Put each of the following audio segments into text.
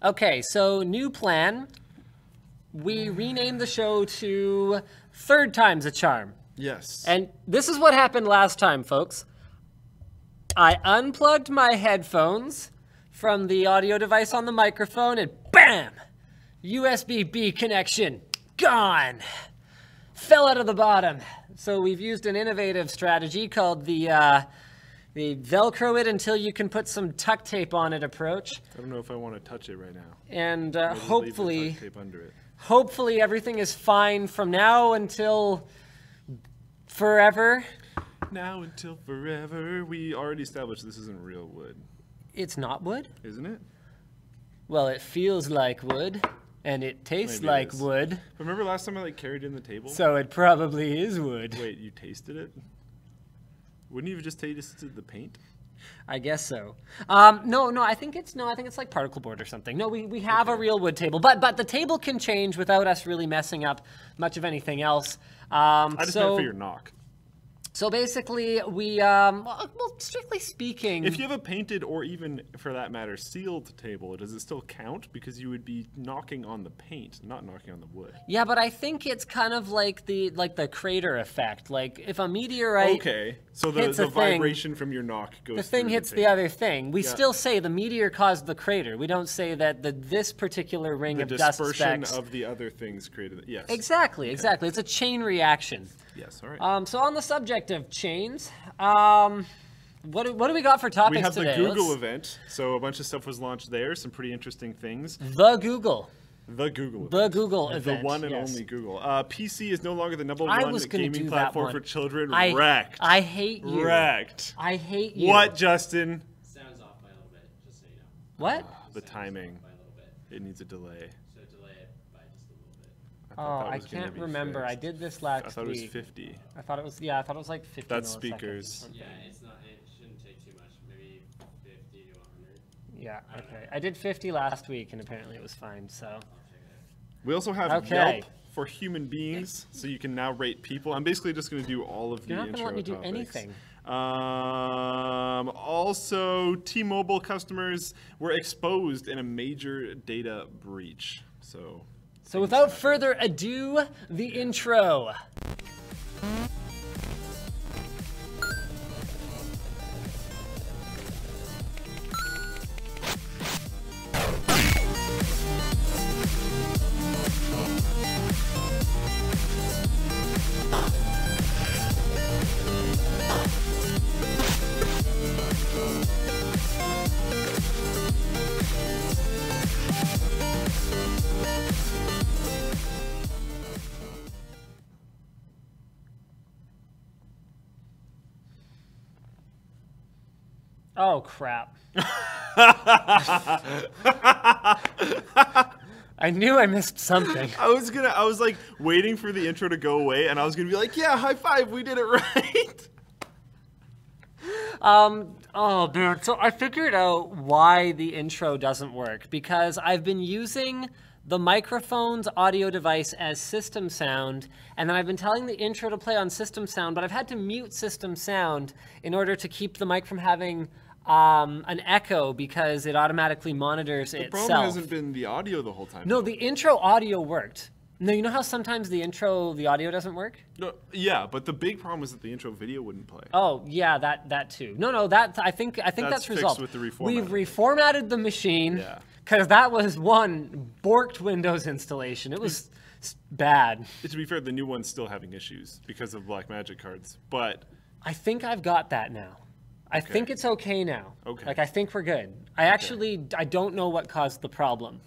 Okay, so new plan. We renamed the show to Third Time's a Charm. Yes. And this is what happened last time, folks. I unplugged my headphones from the audio device on the microphone and BAM! USB-B connection, gone. Fell out of the bottom. So we've used an innovative strategy called the Velcro it until you can put some tuck tape on it approach. I don't know if I want to touch it right now. And Maybe hopefully, leave the tuck tape under it. Hopefully everything is fine from now until forever. Now until forever. We already established this isn't real wood. It's not wood? Isn't it? Well, it feels like wood, and it tastes Maybe like it is. wood. Remember last time I carried in the table? So it probably is wood. Wait, you tasted it? Wouldn't you have just tasted the paint? I guess so. No, I think it's like particle board or something. No, we have a real wood table, but the table can change without us really messing up much of anything else. I just meant for your knock. So basically, we, well, strictly speaking... If you have a painted or even, for that matter, sealed table, does it still count? Because you would be knocking on the paint, not knocking on the wood. Yeah, but I think it's kind of like the crater effect. Like, if a meteorite Okay, so the hits a vibration from your knock goes the thing through hits the the paint. other thing. We still say the meteor caused the crater. We don't say that this particular ring of dust dispersion specks... of the other things created it. Yes. Exactly. It's a chain reaction. Yes, all right. So on the subject of chains, what do we got for topics We have today? the Google event, so a bunch of stuff was launched there, some pretty interesting things. The Google. The Google The event. Google event, The one and yes. only Google. PC is no longer the number I one was gonna gaming do that platform one. for children. I Wrecked. I hate you. Wrecked. I hate you. What, Justin? Sounds off by a little bit, just so you know. What? The timing. By a little bit. It needs a delay. So delay it by just a little bit. thought Oh, that I was gonna can't be remember. I fixed. did this last I thought it was week. 50. I thought it was like 50 That's milliseconds or speakers. something. Yeah, it's not. It shouldn't take too much. Maybe 50 to 100. Yeah, okay. I did 50 last week, and apparently it was fine, so... I'll check it We also have Okay. Yelp for human beings, so you can now rate people. I'm basically just going to do all of the You're intro not going to let me do topics. anything. Also, T-Mobile customers were exposed in a major data breach. So without further ado, the intro. Oh, crap. I knew I missed something. I was like waiting for the intro to go away, and I was gonna be like, yeah, high five, we did it right. Oh, dude. So I figured out why the intro doesn't work, because I've been using the microphone's audio device as system sound, and then I've been telling the intro to play on system sound, but I've had to mute system sound in order to keep the mic from having an echo, because it automatically monitors itself. The problem hasn't been the audio the whole time. No, the intro audio worked. No, you know how sometimes the audio doesn't work? No, yeah, but the big problem was that the intro video wouldn't play. Oh, yeah, that too. No, that I think that's resolved. Fixed with the reformatting. We've reformatted the machine, Yeah. because that was one borked Windows installation. It was bad. To be fair, the new one's still having issues because of Blackmagic cards, but I think I've got that now. I think it's okay now. Okay. Like, I think we're good. I don't know what caused the problem.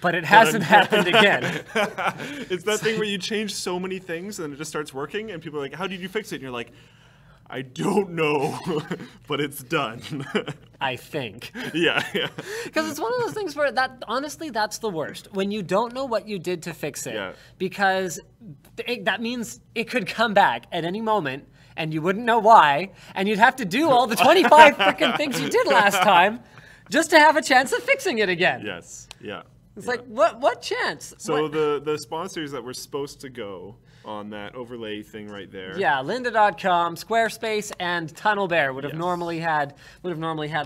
But it hasn't happened again. It's that thing where you change so many things and it just starts working, and people are like, how did you fix it? And you're like, I don't know, but it's done. I think. Yeah. Because it's one of those things where honestly, that's the worst. When you don't know what you did to fix it. Yeah. Because that means it could come back at any moment, and you wouldn't know why, and you'd have to do all the 25 freaking things you did last time just to have a chance of fixing it again. Yes, yeah. It's like, what chance? So the sponsors that were supposed to go on that overlay thing right there. Yeah, lynda.com, Squarespace, and TunnelBear would have normally had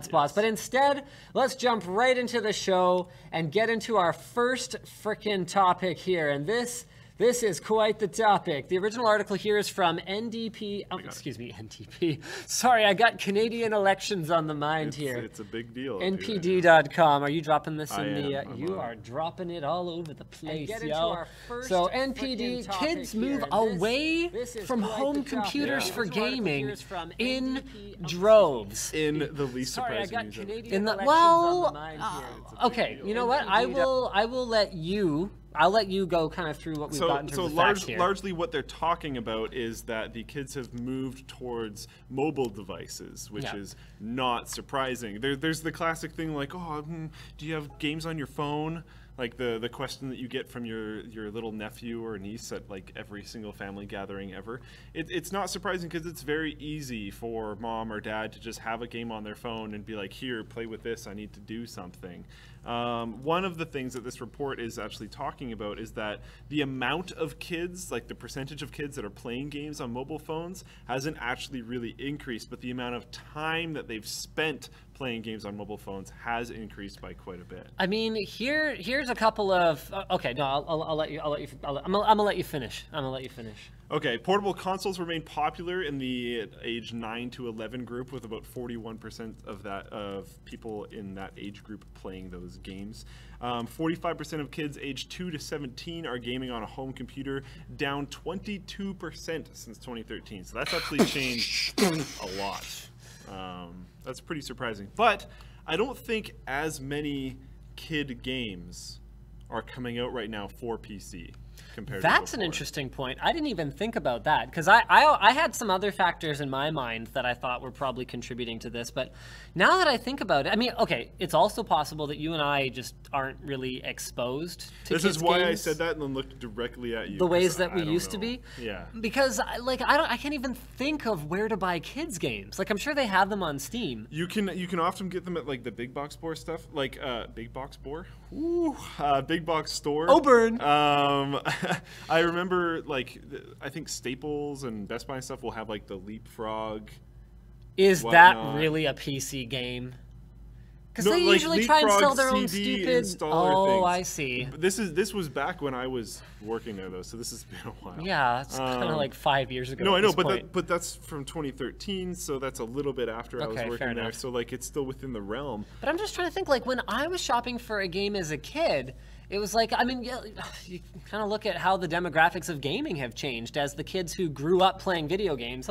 spots. But instead, let's jump right into the show and get into our first frickin' topic here. And this is quite the topic. The original article here is from NDP. Oh, excuse me, NDP. Sorry, I got Canadian elections on the mind here. It's a big deal. NPD.com. Are you dropping this in the? You are dropping it all over the place, get into yo. our first So NPD, kids move away from home computers for gaming in droves. In the least Sorry, I surprising got news. Canadian In the elections on the well, mind here. okay. You know what? I will let you. I'll let you go kind of through what we've got in terms of facts here. Largely what they're talking about is that the kids have moved towards mobile devices, which is not surprising. There's the classic thing like, oh, do you have games on your phone? Like the question that you get from your little nephew or niece at like every single family gathering ever. It's not surprising because it's very easy for mom or dad to just have a game on their phone and be like, here, play with this, I need to do something. One of the things that this report is actually talking about is that the amount of kids, like the percentage of kids that are playing games on mobile phones, hasn't actually really increased, but the amount of time that they've spent playing games on mobile phones has increased by quite a bit. I mean, here's a couple of okay. No, I'm gonna let you finish. Okay, portable consoles remain popular in the age 9 to 11 group, with about 41% of people in that age group playing those games. 45% of kids aged 2 to 17 are gaming on a home computer, down 22% since 2013. So that's actually changed a lot. That's pretty surprising. But I don't think as many kid games are coming out right now for PC. That's an interesting point. I didn't even think about that because I had some other factors in my mind that I thought were probably contributing to this. But now that I think about it, I mean, okay, it's also possible that you and I just aren't really exposed to This kids' is why games I said that and then looked directly at you. the ways that we used to be. Yeah. Because I can't even think of where to buy kids games. Like I'm sure they have them on Steam. You can often get them at like the big box store stuff, like big box store. Big box store. Oh, burn. I remember, like, I think Staples and Best Buy and stuff will have, like, the Leapfrog. Is that really a PC game? Because No, they like usually try and Leapfrog sell their own CD stupid. installer Oh, things. I see. This was back when I was working there, though, so this has been a while. Yeah, it's kind of like 5 years ago. No, at I know, this but that's from 2013, so that's a little bit after I was Okay, fair working there. enough. So, like, it's still within the realm. But I'm just trying to think, like, when I was shopping for a game as a kid, it was like, I mean, yeah, you kind of look at how the demographics of gaming have changed as the kids who grew up playing video games,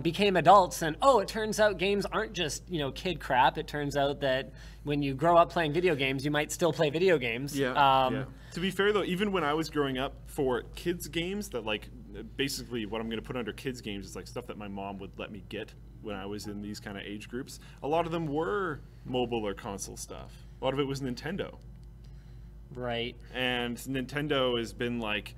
became adults, and it turns out games aren't just, kid crap. It turns out that when you grow up playing video games, you might still play video games. Yeah. To be fair, though, even when I was growing up, for kids games that, like, basically what I'm going to put under kids games is like stuff that my mom would let me get when I was in these kind of age groups. A lot of them were mobile or console stuff. A lot of it was Nintendo. Right. And Nintendo has been like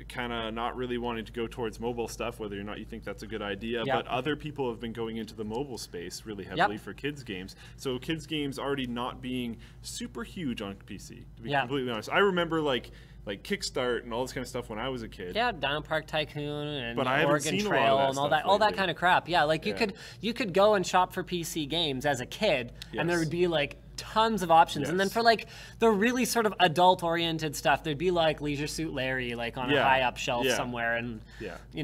kind of not really wanting to go towards mobile stuff, whether or not you think that's a good idea. Yep. But other people have been going into the mobile space really heavily for kids games. So kids games already not being super huge on PC, to be completely honest. I remember like Kickstart and all this kind of stuff when I was a kid. Yeah, Dino Park Tycoon and But I haven't Oregon seen a Trail lot of that and all that lately. kind of crap. Yeah, like you could go and shop for PC games as a kid, and there would be like tons of options. And then for like the really sort of adult oriented stuff, there'd be like Leisure Suit Larry like on a high up shelf somewhere, and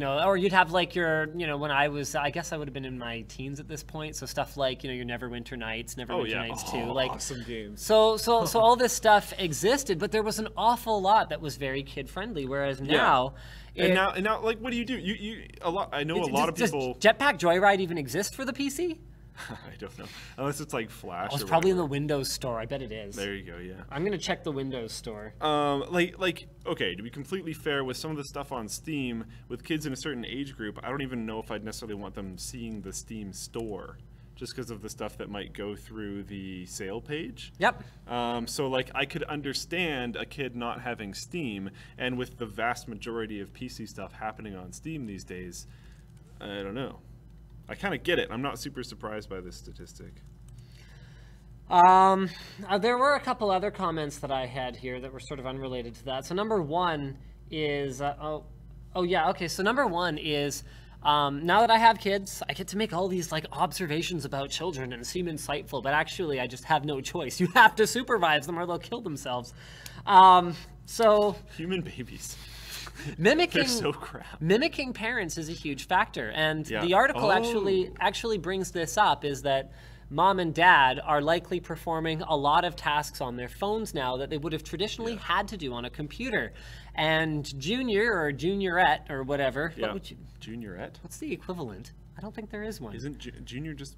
or you'd have like your when I guess I would have been in my teens at this point, so stuff like your Neverwinter Nights, Neverwinter Nights 2, like awesome games. So all this stuff existed, but there was an awful lot that was very kid friendly, whereas now and now like what do? You a lot. I know a lot of people. Does Jetpack Joyride even exist for the PC? I don't know, unless it's like Flash. It's probably in the Windows Store. I bet it is. There you go. Yeah. I'm gonna check the Windows Store. Okay, to be completely fair, with some of the stuff on Steam with kids in a certain age group, I don't even know if I'd necessarily want them seeing the Steam store, just because of the stuff that might go through the sale page. Yep. So like I could understand a kid not having Steam, and with the vast majority of PC stuff happening on Steam these days, I don't know. I kind of get it. I'm not super surprised by this statistic. There were a couple other comments that I had here that were sort of unrelated to that. So number one is, So number one is, now that I have kids, I get to make all these like observations about children and seem insightful, but actually I just have no choice. You have to supervise them or they'll kill themselves. So human babies. Mimicking, they're so crap. Mimicking parents is a huge factor, and Yeah. the article actually brings this up, is that mom and dad are likely performing a lot of tasks on their phones now that they would have traditionally had to do on a computer. And junior or juniorette or whatever, Yeah. what would you, Juniorette? what's the equivalent? I don't think there is one. Isn't junior just?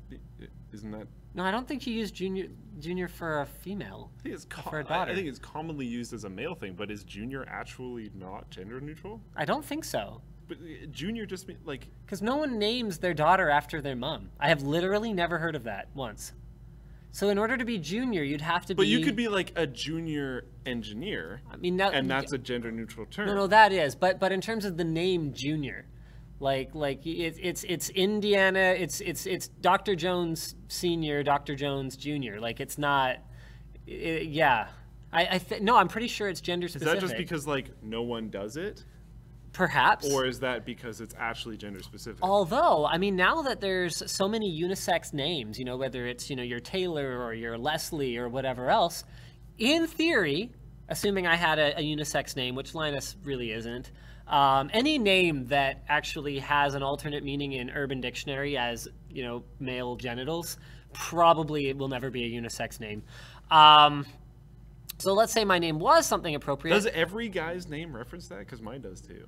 Isn't that? No, I don't think you use junior for a female. I think it's for a daughter. I think it's commonly used as a male thing, but is junior actually not gender neutral? I don't think so. But junior just like. Because no one names their daughter after their mom. I have literally never heard of that once. So in order to be junior, you'd have to be... But you could be like a junior engineer, I mean, that, and that's a gender neutral term. No, that is. But in terms of the name junior, it's Indiana, it's Dr. Jones Senior, Dr. Jones Junior. Like, it's not... yeah. No, I'm pretty sure it's gender specific. Is that just because like no one does it? Perhaps. Or is that because it's actually gender specific? Although, I mean, now that there's so many unisex names, you know, whether it's, you know, your Taylor or your Leslie or whatever else, in theory, assuming I had a unisex name, which Linus really isn't, any name that actually has an alternate meaning in Urban Dictionary as, you know, male genitals, probably it will never be a unisex name. So let's say my name was something appropriate. Does every guy's name reference that? Because mine does too.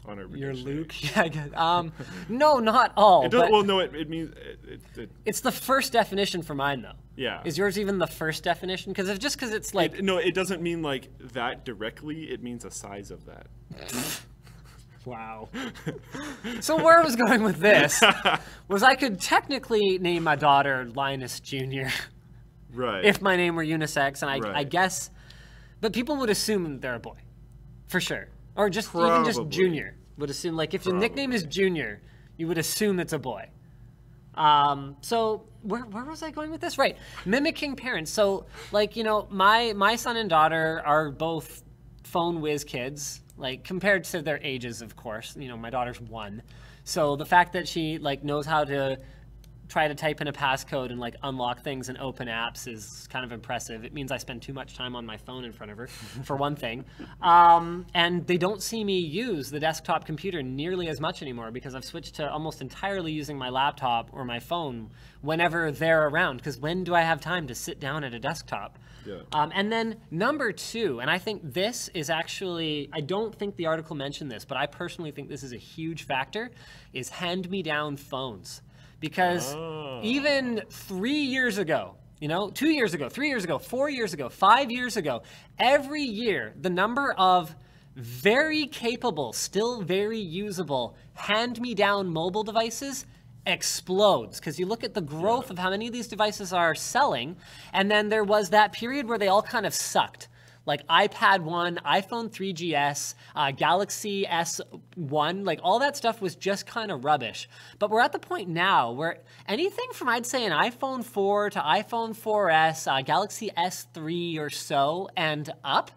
On Urban You're Dictionary. Luke? Yeah, I get no, not all. It does, well, no, it means... It's the first definition for mine, though. Yeah. Is yours even the first definition? Because it's like... No, it doesn't mean like that directly. It means a size of that. Wow. So where I was going with this was I could technically name my daughter Linus Jr. Right. if my name were unisex, and I Right. guess... But people would assume they're a boy. For sure. Or just even Probably. just Junior. Would assume, like, if your nickname is Junior, you would assume it's a boy. So where was I going with this? Right. Mimicking parents. So, like, you know, my son and daughter are both phone whiz kids, like, compared to their ages, of course. You know, my daughter's 1. So the fact that she, like, knows how to try to type in a passcode and like unlock things and open apps is kind of impressive. It means I spend too much time on my phone in front of her, for one thing. And they don't see me use the desktop computer nearly as much anymore because I've switched to almost entirely using my laptop or my phone whenever they're around, because when do I have time to sit down at a desktop? Yeah. And then number 2, and I think this is actually, I don't think the article mentioned this, but I personally think this is a huge factor, is hand-me-down phones. Because even 3 years ago, you know, 2 years ago, 3 years ago, 4 years ago, 5 years ago, every year, the number of very capable, still very usable, hand-me-down mobile devices explodes. Because you look at the growth of how many of these devices are selling, and then there was that period where they all kind of sucked. Like iPad 1, iPhone 3GS, Galaxy S1, like all that stuff was just kind of rubbish. But we're at the point now where anything from, I'd say, an iPhone 4 to iPhone 4S, Galaxy S3 or so and up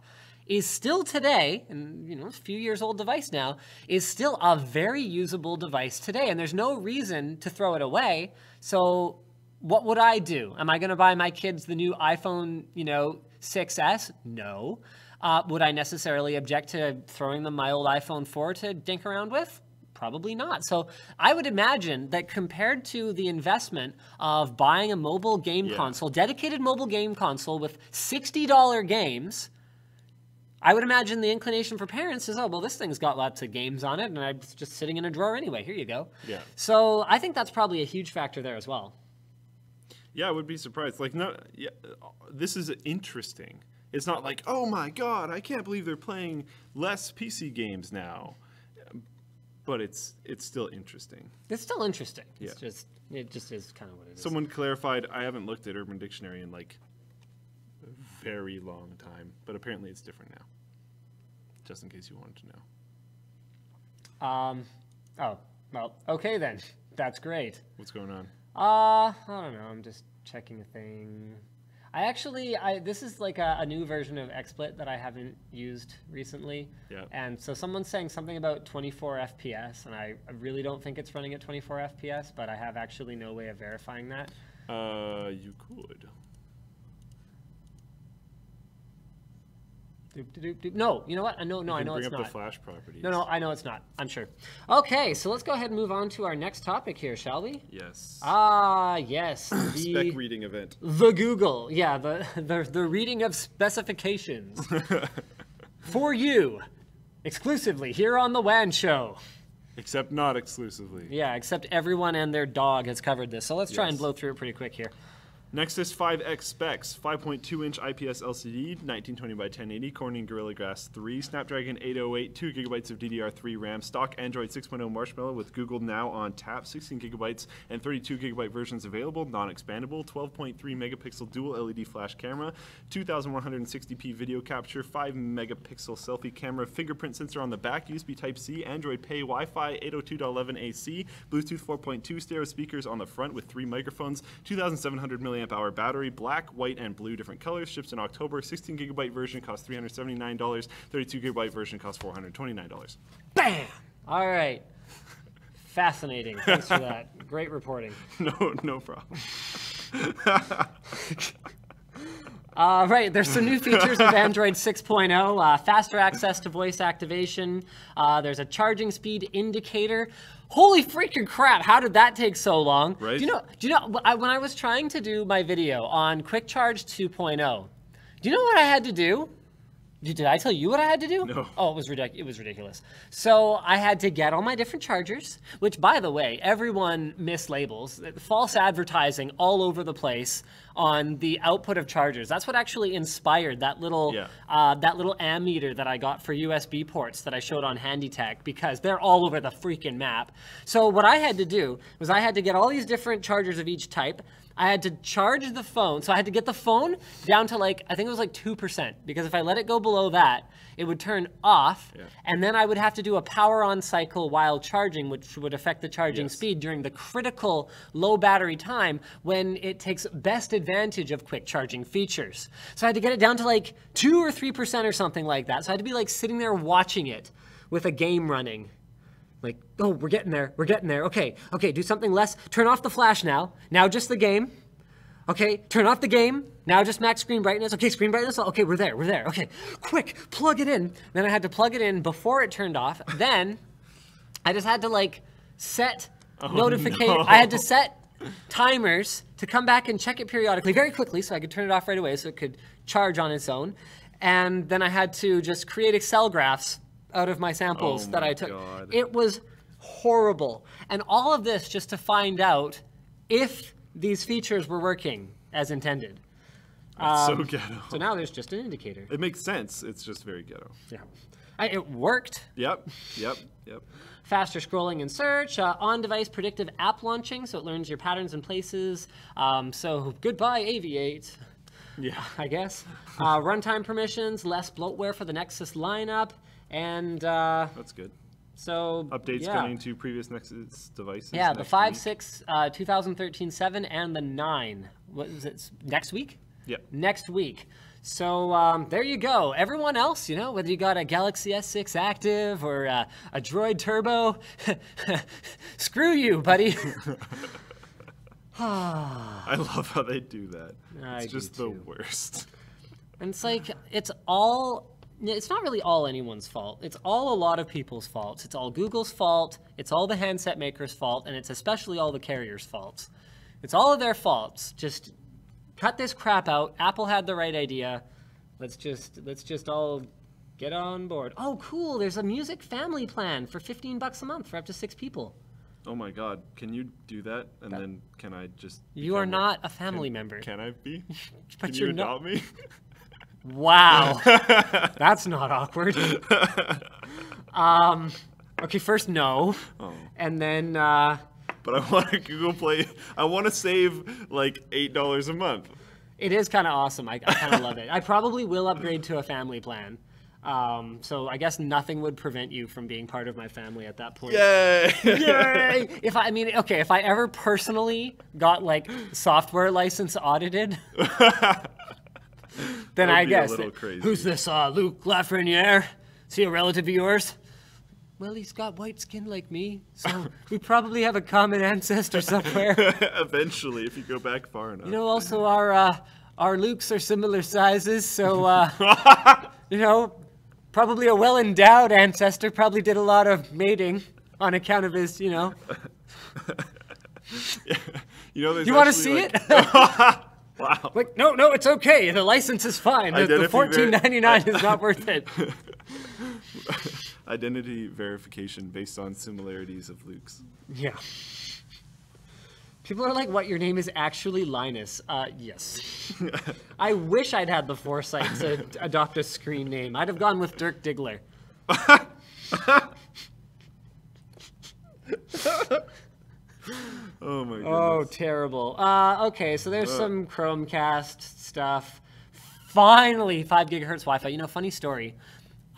is still today, and you know, it's a few years old device now, is still a very usable device today. And there's no reason to throw it away. So what would I do? Am I going to buy my kids the new iPhone, you know, 6S? No. Would I necessarily object to throwing them my old iPhone 4 to dink around with? Probably not. So I would imagine that compared to the investment of buying a mobile game console, dedicated mobile game console with $60 games, I would imagine the inclination for parents is, oh, well, this thing's got lots of games on it, and I'm just sitting in a drawer anyway. Here you go. Yeah. So I think that's probably a huge factor there as well. Yeah, I would be surprised. Like, no, yeah, this is interesting. It's not like, oh my God, I can't believe they're playing less PC games now. But it's still interesting. It's still interesting. Yeah. It just is kind of what it is. Someone clarified, I haven't looked at Urban Dictionary in like a very long time, but apparently it's different now. Just in case you wanted to know. Oh, well, okay then. That's great. What's going on? I don't know. I'm just checking a thing. This is like a new version of XSplit that I haven't used recently. Yeah. And so someone's saying something about 24 FPS, and I really don't think it's running at 24 FPS, but I have actually no way of verifying that. You could. No, you know what? I know it's Bring not. up the Flash properties. No, I know it's not. I'm sure. Okay, so let's go ahead and move on to our next topic here, shall we? Yes. Yes. Spec reading event. The Google. Yeah, the reading of specifications. For you, exclusively here on the WAN show. Except not exclusively. Yeah, except everyone and their dog has covered this. So let's try and Yes. blow through it pretty quick here. Nexus 5X specs, 5.2-inch IPS LCD, 1920 by 1080, Corning Gorilla Glass 3, Snapdragon 808, 2 gigabytes of DDR3 RAM, stock Android 6.0 Marshmallow with Google Now on tap, 16 gigabytes and 32 gigabyte versions available, non-expandable, 12.3 megapixel dual LED flash camera, 2160p video capture, 5 megapixel selfie camera, fingerprint sensor on the back, USB Type-C, Android Pay, Wi-Fi, 802.11 AC, Bluetooth 4.2 stereo speakers on the front with 3 microphones, 2,700 milliamp hour battery, black, white, and blue different colors, ships in October, 16 gigabyte version costs $379, 32 gigabyte version costs $429. Bam! All right. Fascinating. Thanks for that. Great reporting. No problem. Right, there's some new features of Android 6.0, faster access to voice activation. There's a charging speed indicator. Holy freaking crap! How did that take so long? Right. Do you know? When I was trying to do my video on Quick Charge 2.0, do you know what I had to do? Did I tell you what I had to do? No. Oh, it was ridiculous. So I had to get all my different chargers, which, by the way, everyone mislabels. False advertising all over the place on the output of chargers. That's what actually inspired that little ammeter that I got for USB ports that I showed on HandyTech, because they're all over the freaking map. So what I had to do was I had to get all these different chargers of each type. I had to charge the phone. So I had to get the phone down to I think it was 2%, because if I let it go below that, it would turn off, and then I would have to do a power on cycle while charging, which would affect the charging speed during the critical low battery time when it takes best advantage of quick charging features. So I had to get it down to 2 or 3% or something like that. So I had to be sitting there watching it with a game running. Oh, we're getting there. Okay, do something less. Turn off the flash now. Now just the game. Okay, turn off the game. Now just max screen brightness. Okay, screen brightness. Okay, we're there. Okay, quick, plug it in. Then I had to plug it in before it turned off. Then I just had to set notification. No. I had to set timers to come back and check it periodically very quickly so I could turn it off right away so it could charge on its own. And then I had to just create Excel graphs out of my samples that I took. God. It was horrible. And all of this just to find out if these features were working as intended. That's so ghetto. So now there's just an indicator. It makes sense. It's just very ghetto. Yeah. It worked. Yep. Faster scrolling and search, on-device predictive app launching, so it learns your patterns and places. So goodbye, Aviate. Yeah. I guess. Runtime permissions, less bloatware for the Nexus lineup, and That's good. so Updates coming to previous Nexus devices. Yeah, the next 5, week. 6, 2013 7, and the 9. What is it? Next week? Yep. Next week. So there you go. Everyone else, whether you got a Galaxy S6 Active or a Droid Turbo, screw you, buddy. I love how they do that. I It's just do the too. worst. And it's not really all anyone's fault. It's all a lot of people's faults. It's all Google's fault. It's all the handset maker's fault. And it's especially all the carriers' faults. It's all of their faults. Just cut this crap out. Apple had the right idea. Let's just all get on board. Oh, cool. There's a music family plan for $15 a month for up to 6 people. Oh my God! Can you do that? And then can I just? You are become not a family member. Can I be? But Can you're you adopt me? Wow. That's not awkward. Okay, first no. Oh. And then But I want to Google Play. I want to save $8 a month. it is kind of awesome. I kind of love it. I probably will upgrade to a family plan. So I guess nothing would prevent you from being part of my family at that point. Yay! Yay! If I ever personally got software license audited, then I That'd be a guess. little crazy. Who's this, Luc Lafreniere? Is he a relative of yours? Well, he's got white skin like me, so we probably have a common ancestor somewhere. Eventually, if you go back far enough. You know, also our Lukes are similar sizes, so you know, probably a well-endowed ancestor. Probably did a lot of mating on account of his, you know. You know, there's You want to actually, see like, it? Wow. Like, no, it's okay. The license is fine. The $14.99 is not worth it. Identity verification based on similarities of Luke's. Yeah. People are like, what, your name is actually Linus? Yes. I wish I'd had the foresight to adopt a screen name. I'd have gone with Dirk Diggler. Oh my goodness. Oh, terrible. Okay, so there's some Chromecast stuff. Finally, 5 gigahertz Wi-Fi. You know, funny story.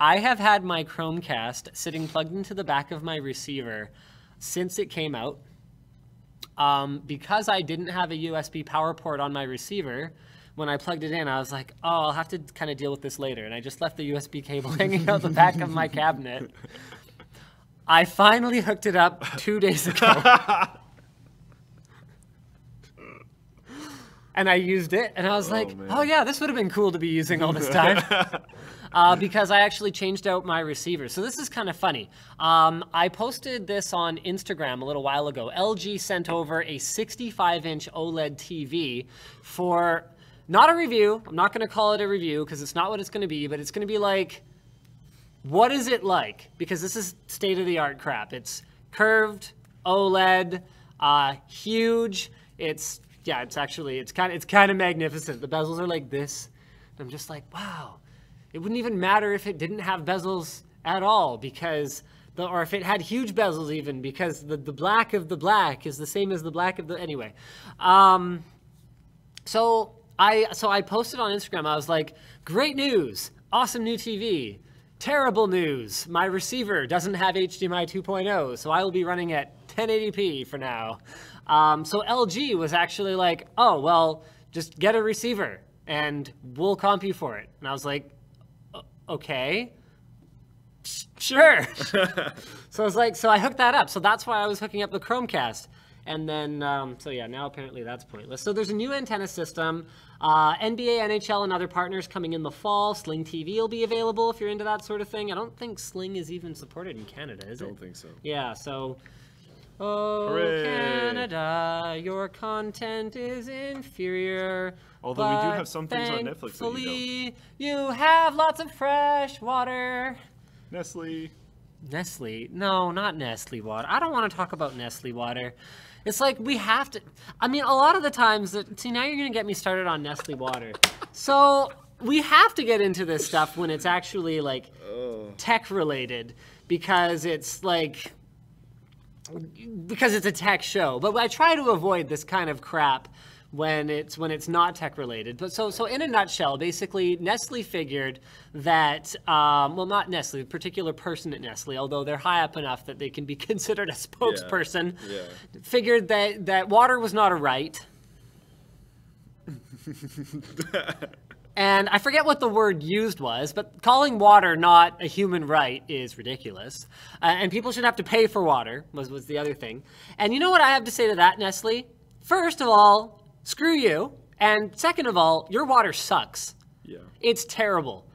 I have had my Chromecast sitting plugged into the back of my receiver since it came out. Because I didn't have a USB power port on my receiver, when I plugged it in, I was like, oh, I'll have to kind of deal with this later. And I just left the USB cable hanging out the back of my cabinet. I finally hooked it up 2 days ago. And I used it, and I was like, man. oh yeah, this would have been cool to be using all this time. Because I actually changed out my receiver. So this is kind of funny. I posted this on Instagram a little while ago. LG sent over a 65-inch OLED TV for, not a review. I'm not going to call it a review because it's not what it's going to be, but it's going to be like, what is it like? Because this is state-of-the-art crap. It's curved, OLED, huge. It's kind of magnificent. The bezels are like this. And I'm just like, wow. It wouldn't even matter if it didn't have bezels at all, because or if it had huge bezels even, because the black of the black is the same as the black of the, anyway. So I posted on Instagram. I was like, great news, awesome new TV. Terrible news, my receiver doesn't have HDMI 2.0, so I will be running at 1080p for now. So LG was actually like, oh, well, just get a receiver and we'll comp you for it. And I was like, okay, sure. So I was like, so I hooked that up. So that's why I was hooking up the Chromecast. And then, so yeah, now apparently that's pointless. So there's a new antenna system. NBA, NHL, and other partners coming in the fall. Sling TV will be available if you're into that sort of thing. I don't think Sling is even supported in Canada, is it? I don't think so. Yeah, so... Oh, Hooray. Canada, your content is inferior. Although we do have some things on Netflix that you thankfully, you have lots of fresh water. Nestle. Nestle? No, not Nestle water. I don't want to talk about Nestle water. It's like we have to. I mean, a lot of the times, see, now you're going to get me started on Nestle water. So we have to get into this stuff when it's actually like tech related, because it's like, because it's a tech show. But I try to avoid this kind of crap when it's not tech related. But so in a nutshell, basically Nestle figured that, well, not Nestle, a particular person at Nestle, although they're high up enough that they can be considered a spokesperson, figured that water was not a right. And I forget what the word used was, but calling water not a human right is ridiculous. And people should have to pay for water was the other thing. And you know what I have to say to that, Nestle? First of all, screw you. And second of all, your water sucks. Yeah. It's terrible.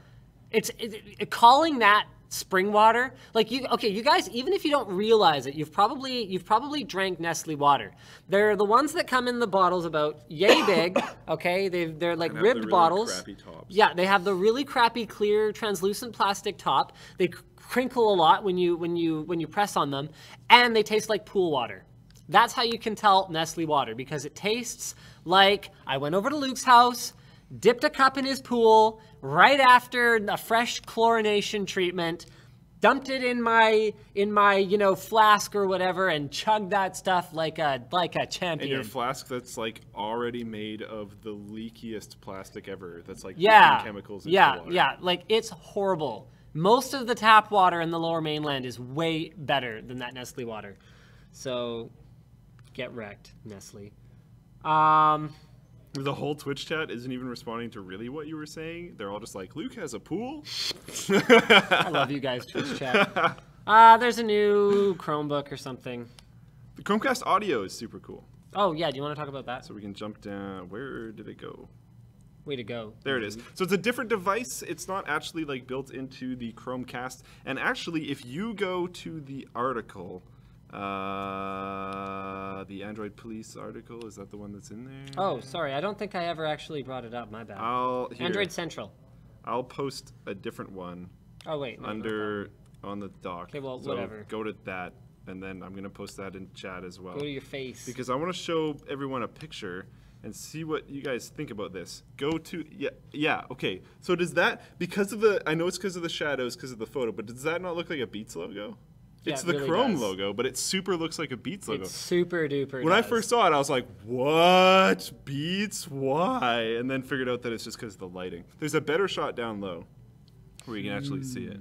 Calling that spring water, like you guys, even if you don't realize it, you've probably drank Nestle water. They're the ones that come in the bottles about yay big, okay? They're like ribbed really bottles. Crappy tops. Yeah, they have the really crappy clear translucent plastic top. They crinkle a lot when you press on them, and they taste like pool water. That's how you can tell Nestle water, because it tastes like I went over to Luke's house, dipped a cup in his pool right after a fresh chlorination treatment, dumped it in my flask or whatever, and chugged that stuff like a champion. And your flask that's like already made of the leakiest plastic ever. That's like leaking chemicals into water. Yeah, like it's horrible. Most of the tap water in the Lower Mainland is way better than that Nestle water. So get wrecked, Nestle. The whole Twitch chat isn't even responding to really what you were saying. They're all just like, Luke has a pool? I love you guys, Twitch chat. There's a new Chromebook or something. The Chromecast audio is super cool. Oh, yeah. Do you want to talk about that? So we can jump down. Where did it go? Way to go. There it is. So it's a different device. It's not actually like built into the Chromecast. And actually, if you go to the article, the Android Police article, is that the one that's in there? Oh, sorry. I don't think I ever actually brought it up. My bad. Android Central. I'll post a different one. Oh, wait. No, on the doc. Okay, well, so whatever. Go to that, and then I'm going to post that in chat as well. Go to your face. Because I want to show everyone a picture and see what you guys think about this. Go to, okay. So does that, because of the, I know it's because of the shadows, because of the photo, but does that not look like a Beats logo? Yeah, It's it the really Chrome does. logo, but it super looks like a Beats logo. It's super duper. When I first saw it, I was like, what? Beats? Why? And then figured out that it's just because of the lighting. There's a better shot down low where you can actually see it.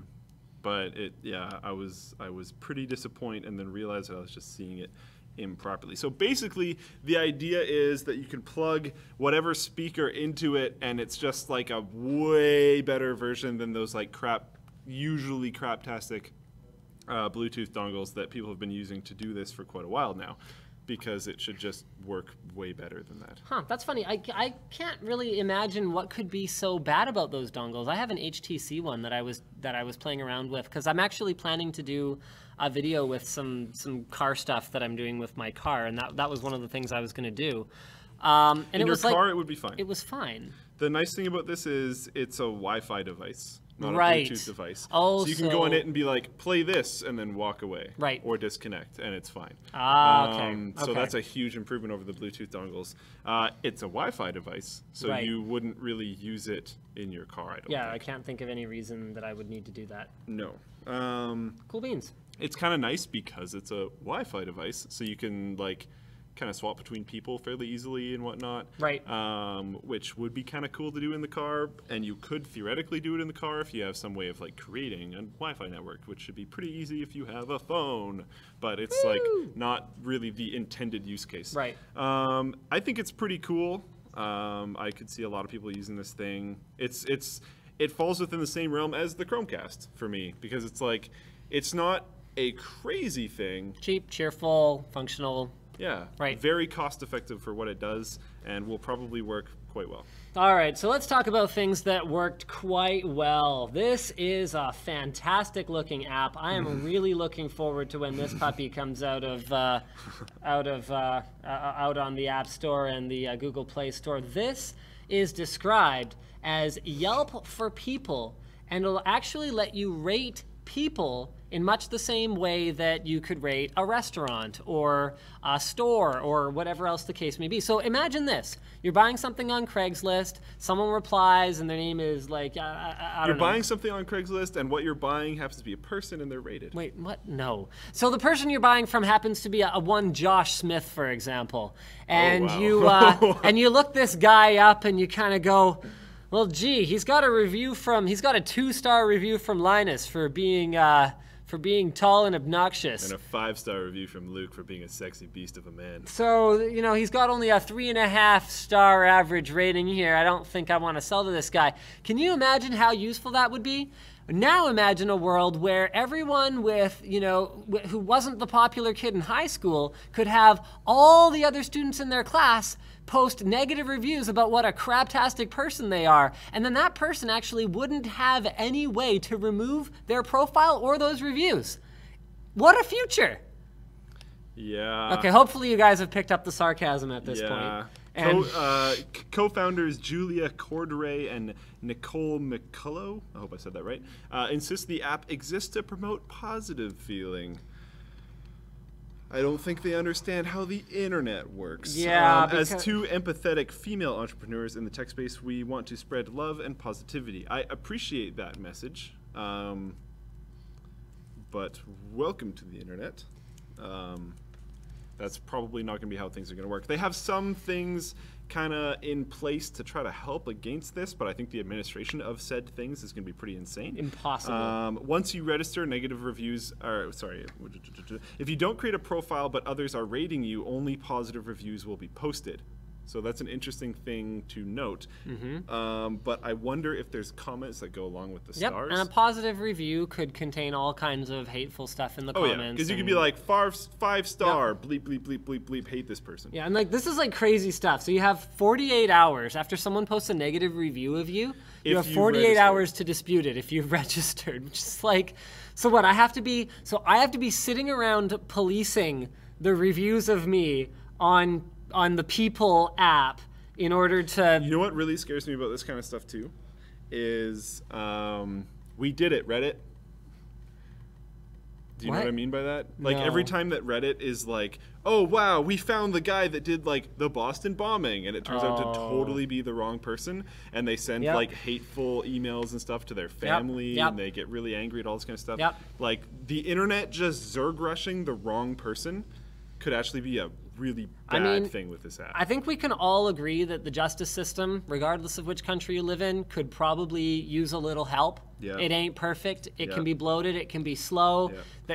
But I was pretty disappointed and then realized that I was just seeing it improperly. So basically, the idea is that you can plug whatever speaker into it, and it's just like a way better version than those like usually craptastic Bluetooth dongles that people have been using to do this for quite a while now, because it should just work way better than that. Huh, that's funny. I can't really imagine what could be so bad about those dongles. I have an HTC one that I was playing around with, because I'm actually planning to do a video with some car stuff that I'm doing with my car, and that was one of the things I was going to do. And in your car, it would be fine. It was fine. The nice thing about this is it's a Wi-Fi device, not Right. a Bluetooth device. Oh, so you can go on it and be like, play this, and then walk away. Right. Or disconnect, and it's fine. Okay. So Okay. that's a huge improvement over the Bluetooth dongles. It's a Wi-Fi device, so Right. you wouldn't really use it in your car, I don't Yeah, I think. can't think of any reason that I would need to do that. No. Cool beans. It's kind of nice because it's a Wi-Fi device, so you can like kind of swap between people fairly easily and whatnot. Right. Which would be kind of cool to do in the car, and you could theoretically do it in the car if you have some way of like creating a Wi-Fi network, which should be pretty easy if you have a phone, but it's like not really the intended use case. Right. I think it's pretty cool. I could see a lot of people using this thing. It falls within the same realm as the Chromecast for me, because it's like, it's not a crazy thing. Cheap, cheerful, functional. Yeah, Right. Very cost effective for what it does, and will probably work quite well. All right, so let's talk about things that worked quite well. This is a fantastic looking app. I am really looking forward to when this puppy comes out on the App Store and the Google Play Store. This is described as Yelp for people, and it'll actually let you rate people in much the same way that you could rate a restaurant or a store or whatever else the case may be. So imagine this. You're buying something on Craigslist, someone replies and their name is like, I don't You're know. buying something on Craigslist, and what you're buying happens to be a person, and they're rated. Wait, what? No. So the person you're buying from happens to be a one Josh Smith, for example. And wow. and you look this guy up and you kind of go, well, gee, he's got a 2-star review from Linus for being tall and obnoxious. And a 5-star review from Luke for being a sexy beast of a man. So, he's got only a 3.5-star average rating here. I don't think I want to sell to this guy. Can you imagine how useful that would be? Now imagine a world where everyone who wasn't the popular kid in high school could have all the other students in their class post negative reviews about what a craptastic person they are, and then that person actually wouldn't have any way to remove their profile or those reviews. What a future! Yeah. Okay, hopefully you guys have picked up the sarcasm at this point. And Co-founders Julia Corderay and Nicole McCullough, I hope I said that right, insist the app exists to promote positive feeling. I don't think they understand how the internet works. Yeah, as two empathetic female entrepreneurs in the tech space, we want to spread love and positivity. I appreciate that message, but welcome to the internet. That's probably not going to be how things are going to work. They have some things kind of in place to try to help against this, but I think the administration of said things is going to be pretty insane. Impossible. Once you register, negative reviews are, sorry, if you don't create a profile but others are rating you, only positive reviews will be posted. So that's an interesting thing to note. But I wonder if there's comments that go along with the stars. And a positive review could contain all kinds of hateful stuff in the comments. Yeah, because you could be like, five star, bleep, bleep, bleep, bleep, bleep, hate this person. Yeah, and like this is like crazy stuff. So you have 48 hours after someone posts a negative review of you. You have 48 hours to dispute it if you've registered, which is like, so what? I have to be sitting around policing the reviews of me on the People app in order to. You know what really scares me about this kind of stuff too, is we did it, Reddit. Do you know what I mean by that? Like every time that Reddit is like, oh wow, we found the guy that did like the Boston bombing, and it turns out to totally be the wrong person, and they send like hateful emails and stuff to their family, and they get really angry at all this kind of stuff. Like the internet just Zerg rushing the wrong person could actually be a really bad thing with this app. I think we can all agree that the justice system, regardless of which country you live in, could probably use a little help. It ain't perfect. It can be bloated. It can be slow.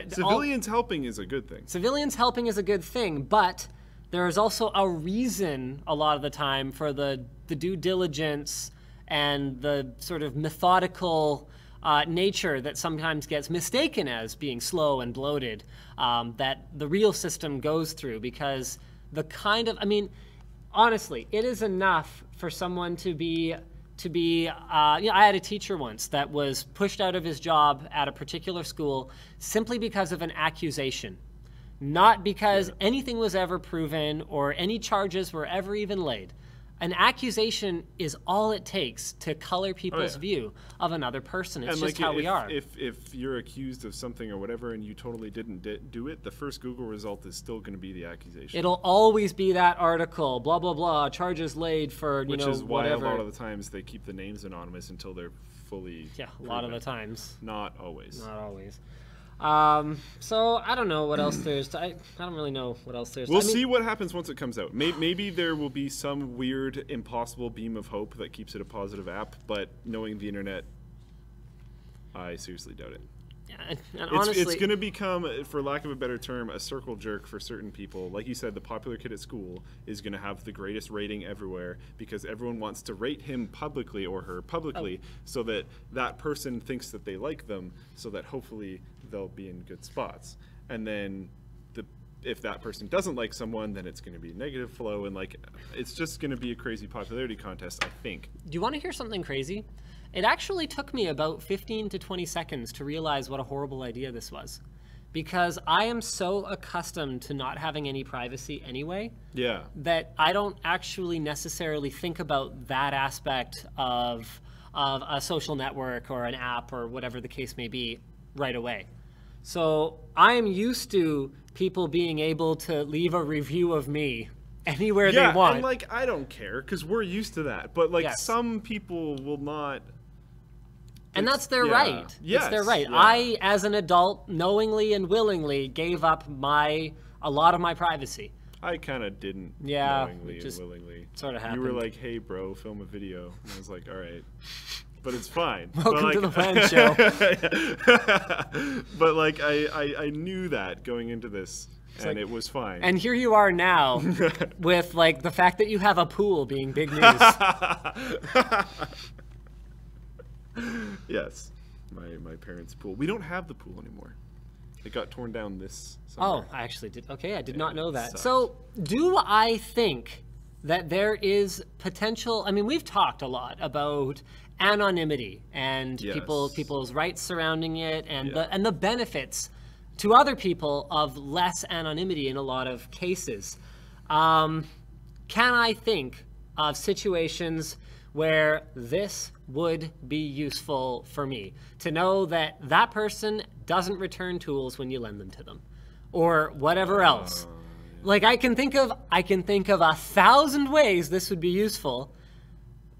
Civilians helping is a good thing. Civilians helping is a good thing, but there is also a reason a lot of the time for the due diligence and the sort of methodical nature that sometimes gets mistaken as being slow and bloated, that the real system goes through, because the kind of, I mean, honestly, it is enough for someone to be, you know, I had a teacher once that was pushed out of his job at a particular school simply because of an accusation, not because anything was ever proven or any charges were ever even laid. An accusation is all it takes to color people's view of another person. It's just how we are. If you're accused of something or whatever and you totally didn't do it, the first Google result is still going to be the accusation. It'll always be that article, blah, blah, blah, charges laid for, you know, whatever. Which is why a lot of the times they keep the names anonymous until they're fully a lot of the times. Not always. Not always. So I don't know what else there's to, I don't really know what else there's. We'll see what happens once it comes out. Maybe there will be some weird, impossible beam of hope that keeps it a positive app, but knowing the internet, I seriously doubt it. Yeah, and honestly, it's going to become, for lack of a better term, a circle jerk for certain people. Like you said, the popular kid at school is going to have the greatest rating everywhere because everyone wants to rate him publicly or her publicly so that that person thinks that they like them, so that hopefully they'll be in good spots. And then if that person doesn't like someone, then it's going to be negative flow, and like it's just going to be a crazy popularity contest, I think. Do you want to hear something crazy? It actually took me about 15 to 20 seconds to realize what a horrible idea this was, because I am so accustomed to not having any privacy anyway, that I don't actually necessarily think about that aspect of a social network or an app or whatever the case may be right away. So I am used to people being able to leave a review of me anywhere they want. And like, I don't care because we're used to that. But like some people will not. And that's their right. It's their right. I, as an adult, knowingly and willingly gave up a lot of my privacy. I kind of didn't knowingly and willingly. Sort of happened. You were like, hey, bro, film a video. And I was like, all right. But it's fine. Welcome to the WAN show. But like, I knew that going into this, and it was fine. And here you are now with like the fact that you have a pool being big news. Yes, my parents' pool. We don't have the pool anymore. It got torn down this summer. Oh, I actually did. Okay, I did not know that. Sucked. So do I think that there is potential? I mean, we've talked a lot about anonymity and people's rights surrounding it, and the benefits to other people of less anonymity in a lot of cases. Can I think of situations where this would be useful for me to know that that person doesn't return tools when you lend them to them, or whatever else? Like I can think of 1,000 ways this would be useful,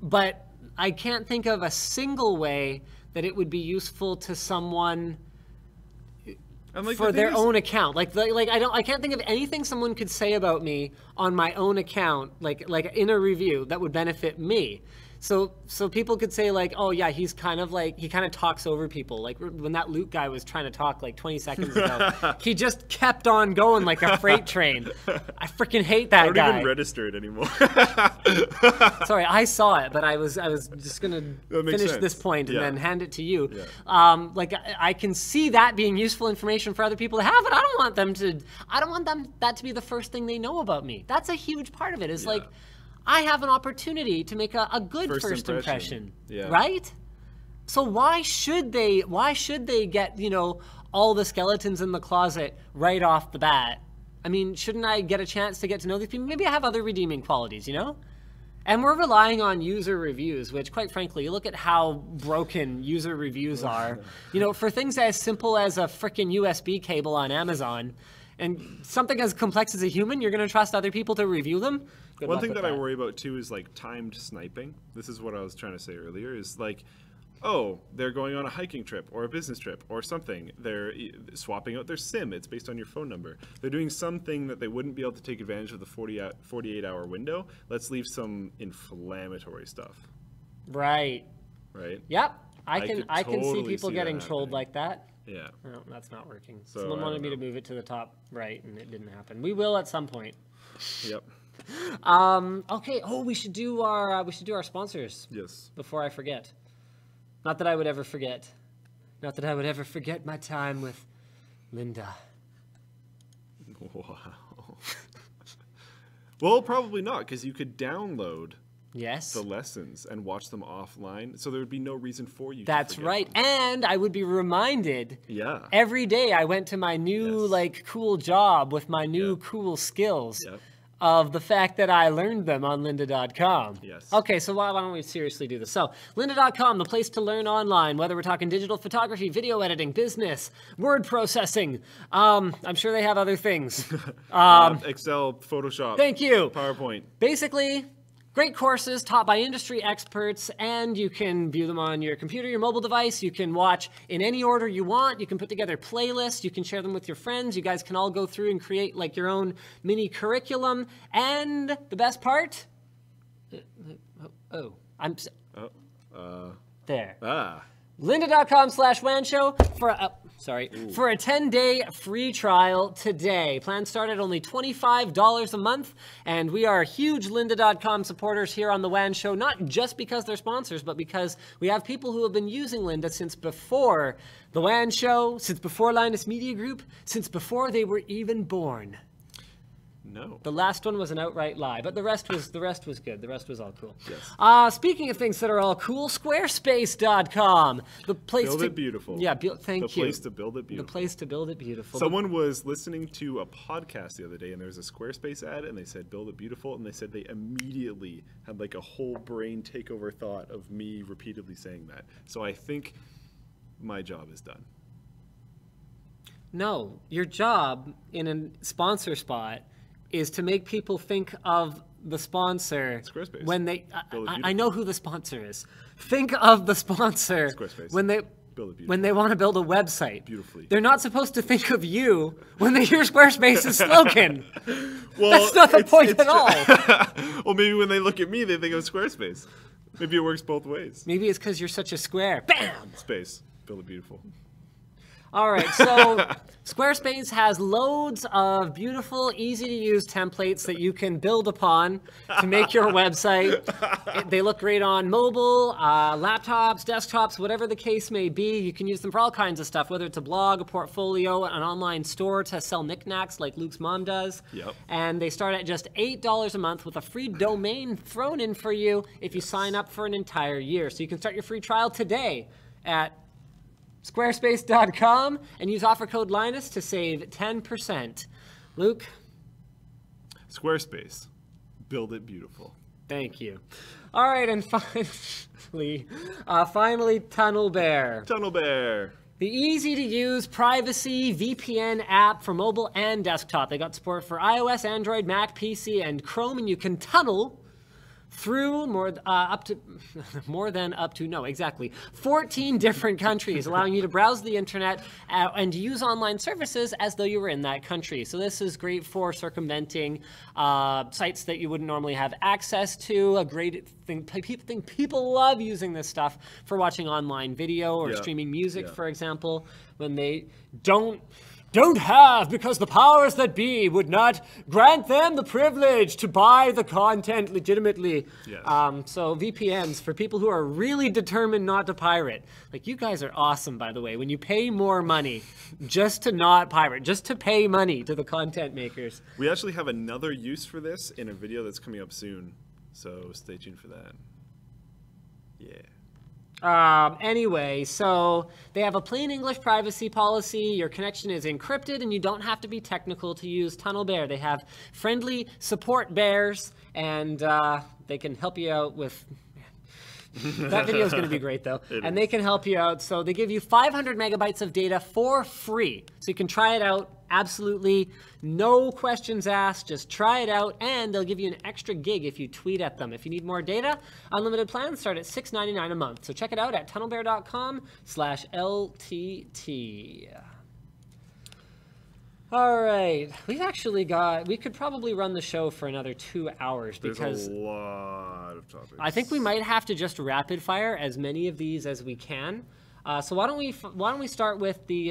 but I can't think of a single way that it would be useful to someone for their own account. Like I can't think of anything someone could say about me on my own account, like in a review, that would benefit me. So people could say like, oh yeah, he's kind of like, he kind of talks over people. Like when that Luke guy was trying to talk like 20 seconds ago, he just kept on going like a freight train. I freaking hate that guy. I don't even register it anymore. Sorry, I saw it, but I was just gonna finish this point and then hand it to you. Yeah. Like I can see that being useful information for other people to have, but I don't want that to be the first thing they know about me. That's a huge part of it. Is like, I have an opportunity to make a good first impression, right? So why should they get, you know, all the skeletons in the closet right off the bat? I mean, shouldn't I get a chance to get to know these people? Maybe I have other redeeming qualities, you know? And we're relying on user reviews, which quite frankly, you look at how broken user reviews are, you know, for things as simple as a freaking USB cable on Amazon. And something as complex as a human, you're going to trust other people to review them? One thing that I worry about too is like timed sniping. This is what I was trying to say earlier, is like, oh, they're going on a hiking trip or a business trip or something. They're swapping out their SIM. It's based on your phone number. They're doing something that they wouldn't be able to take advantage of the 48-hour window. Let's leave some inflammatory stuff. Right. Right? Yep. I can see people getting trolled like that. Yeah. No, that's not working. So, someone wanted me to move it to the top right, and it didn't happen. We will at some point. Yep. Okay. Oh, we should do our sponsors. Yes. Before I forget. Not that I would ever forget. Not that I would ever forget my time with Linda. Wow. Well, probably not, because you could download the lessons and watch them offline, so there would be no reason for you That's to right. Them. And I would be reminded every day I went to my new like cool job with my new cool skills of the fact that I learned them on lynda.com. Yes. Okay, so why don't we seriously do this? So, lynda.com, the place to learn online, whether we're talking digital photography, video editing, business, word processing. I'm sure they have other things. Excel, Photoshop. Thank you. PowerPoint. Basically, great courses taught by industry experts, and you can view them on your computer, your mobile device. You can watch in any order you want. You can put together playlists. You can share them with your friends. You guys can all go through and create like your own mini curriculum. And the best part, there. Lynda.com/WAN show for a 10-day free trial today. Plans start at only $25 a month, and we are huge Lynda.com supporters here on the WAN show, not just because they're sponsors, but because we have people who have been using Lynda since before the WAN show, since before Linus Media Group, since before they were even born. No. The last one was an outright lie, but the rest was good. The rest was all cool. Yes. Speaking of things that are all cool, Squarespace.com, the place build it beautiful. Yeah, thank you. The place to build it beautiful. The place to build it beautiful. Someone was listening to a podcast the other day, and there was a Squarespace ad, and they said build it beautiful, and they said they immediately had like a whole brain takeover thought of me repeatedly saying that. So I think my job is done. No, your job in a sponsor spot is to make people think of the sponsor Squarespace. When they I know who the sponsor is. Think of the sponsor Squarespace. when they want to build a website. Beautifully. They're not supposed to think of you when they hear Squarespace's slogan. Well, that's not the point at all. Well, maybe when they look at me, they think of Squarespace. Maybe it works both ways. Maybe it's because you're such a square. Bam! Space. Build it beautiful. All right, so Squarespace has loads of beautiful, easy-to-use templates that you can build upon to make your website. They look great on mobile, laptops, desktops, whatever the case may be. You can use them for all kinds of stuff, whether it's a blog, a portfolio, an online store to sell knickknacks like Luke's mom does. Yep. And they start at just $8 a month with a free domain thrown in for you if you sign up for an entire year. So you can start your free trial today at Squarespace.com and use offer code Linus to save 10%. Luke? Squarespace. Build it beautiful. Thank you. All right, and finally, TunnelBear. TunnelBear. The easy-to-use privacy VPN app for mobile and desktop. They got support for iOS, Android, Mac, PC, and Chrome, and you can tunnel through more than 14 different countries, allowing you to browse the internet and use online services as though you were in that country. So this is great for circumventing sites that you wouldn't normally have access to. A great thing. People love using this stuff for watching online video or streaming music, for example, when they don't have, because the powers that be would not grant them the privilege to buy the content legitimately. Yes. So VPNs, for people who are really determined not to pirate. Like, you guys are awesome, by the way, when you pay more money just to not pirate, just to pay money to the content makers. We actually have another use for this in a video that's coming up soon, so stay tuned for that. Yeah. Anyway, so they have a plain English privacy policy. Your connection is encrypted, and you don't have to be technical to use TunnelBear. They have friendly support bears, and they can help you out with... That video is going to be great, though. And they can help you out. So they give you 500 megabytes of data for free. So you can try it out. Absolutely no questions asked. Just try it out, and they'll give you an extra gig if you tweet at them. If you need more data, unlimited plans start at $6.99 a month. So check it out at tunnelbear.com/LTT. All right, we could probably run the show for another 2 hours because there's a lot of topics. I think we might have to just rapid fire as many of these as we can. So why don't we start with the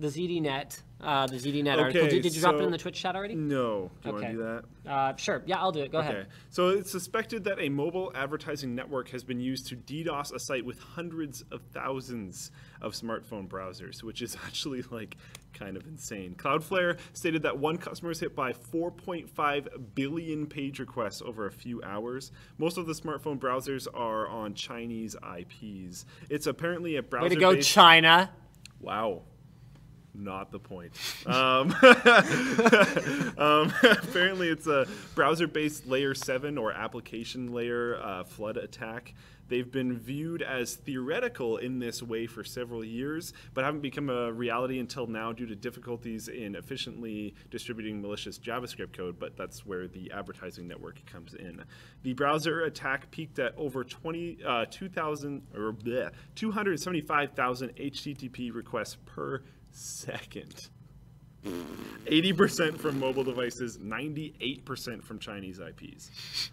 ZDNet. The ZDNet article. Did you drop it in the Twitch chat already? No. Do you want to do that? Sure. Yeah, I'll do it. Go ahead. So it's suspected that a mobile advertising network has been used to DDoS a site with hundreds of thousands of smartphone browsers, which is actually like kind of insane. Cloudflare stated that one customer was hit by 4.5 billion page requests over a few hours. Most of the smartphone browsers are on Chinese IPs. It's apparently a browser. Way to go, China! Wow. Not the point. Apparently it's a browser-based layer 7 or application layer flood attack. They've been viewed as theoretical in this way for several years, but haven't become a reality until now due to difficulties in efficiently distributing malicious JavaScript code, but that's where the advertising network comes in. The browser attack peaked at over 275,000 HTTP requests per second. 80% from mobile devices, 98% from Chinese IPs.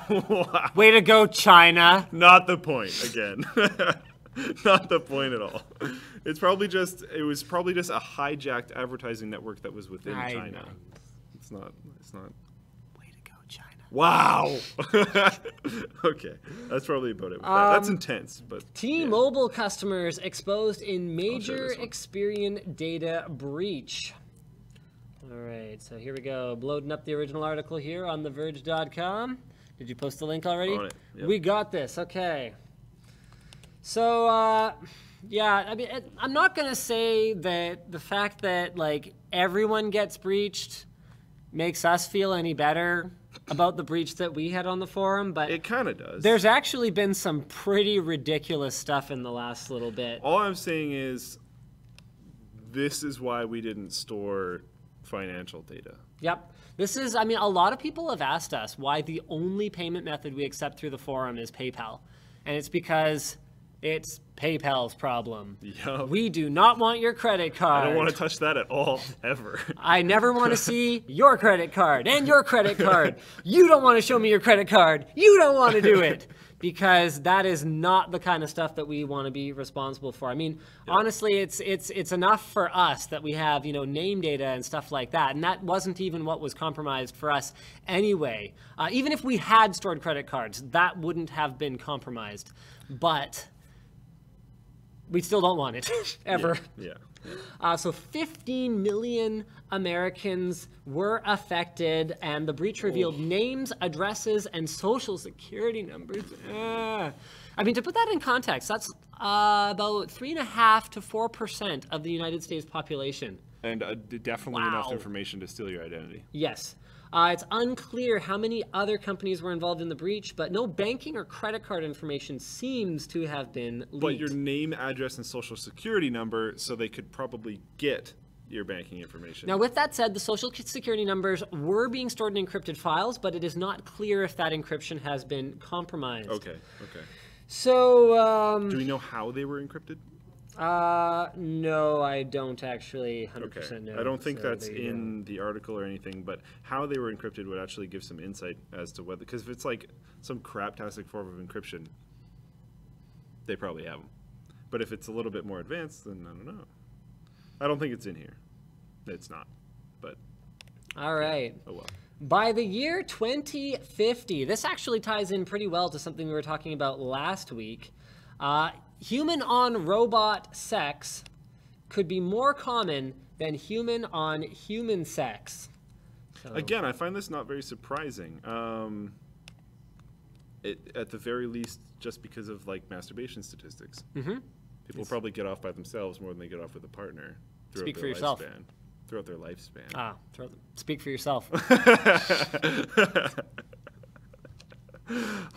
Wow. Way to go, China. Not the point, again. Not the point at all. It was probably just a hijacked advertising network that was within China. It's not. Way to go, China. Wow. Okay, that's probably about it. That's intense, but T-Mobile customers exposed in major Experian data breach. All right, so here we go. Loading up the original article here on TheVerge.com. Did you post the link already? On it. Yep. We got this. Okay. So, yeah, I mean, I'm not gonna say that the fact that like everyone gets breached makes us feel any better about the breach that we had on the forum, but it kind of does. There's actually been some pretty ridiculous stuff in the last little bit. All I'm saying is this is why we didn't store financial data. Yep. This is, I mean, a lot of people have asked us why the only payment method we accept through the forum is PayPal. And it's because it's PayPal's problem. Yep. We do not want your credit card. I don't want to touch that at all, ever. I never want to see your credit card and your credit card. You don't want to show me your credit card. You don't want to do it. Because that is not the kind of stuff that we want to be responsible for. I mean, honestly, it's enough for us that we have, you know, name data and stuff like that. And that wasn't even what was compromised for us anyway. Even if we had stored credit cards, that wouldn't have been compromised. But we still don't want it, ever. Yeah. So 15 million Americans were affected, and the breach revealed names, addresses, and social security numbers. I mean, to put that in context, that's about 3.5 to 4% of the United States population. And definitely enough information to steal your identity. Yes. It's unclear how many other companies were involved in the breach, but no banking or credit card information seems to have been leaked. But your name, address, and social security number, so they could probably get your banking information. Now, with that said, the social security numbers were being stored in encrypted files, but it is not clear if that encryption has been compromised. Okay. So, do we know how they were encrypted? no, I don't actually 100% know. I don't think so that's in the article or anything, but how they were encrypted would actually give some insight as to whether, because if it's like some craptastic form of encryption, they probably have them. But if it's a little bit more advanced, then I don't know. I don't think it's in here. It's not, but. All right. Oh well. By the year 2050, this actually ties in pretty well to something we were talking about last week. Human-on-robot sex could be more common than human-on-human sex. So. Again, I find this not very surprising. At the very least, just because of like masturbation statistics. Mm-hmm. People probably get off by themselves more than they get off with a partner. Speak for yourself. Throughout their lifespan. Speak for yourself.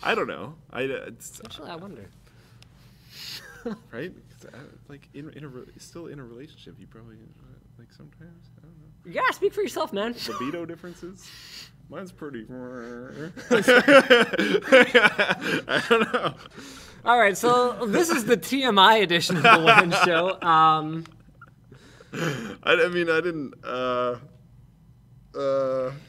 I don't know. Actually, I wonder. Right? Like still in a relationship, you probably like sometimes. I don't know. Yeah, speak for yourself, man. Libido differences. Mine's pretty. I don't know. All right, so this is the TMI edition of the WAN show. I didn't.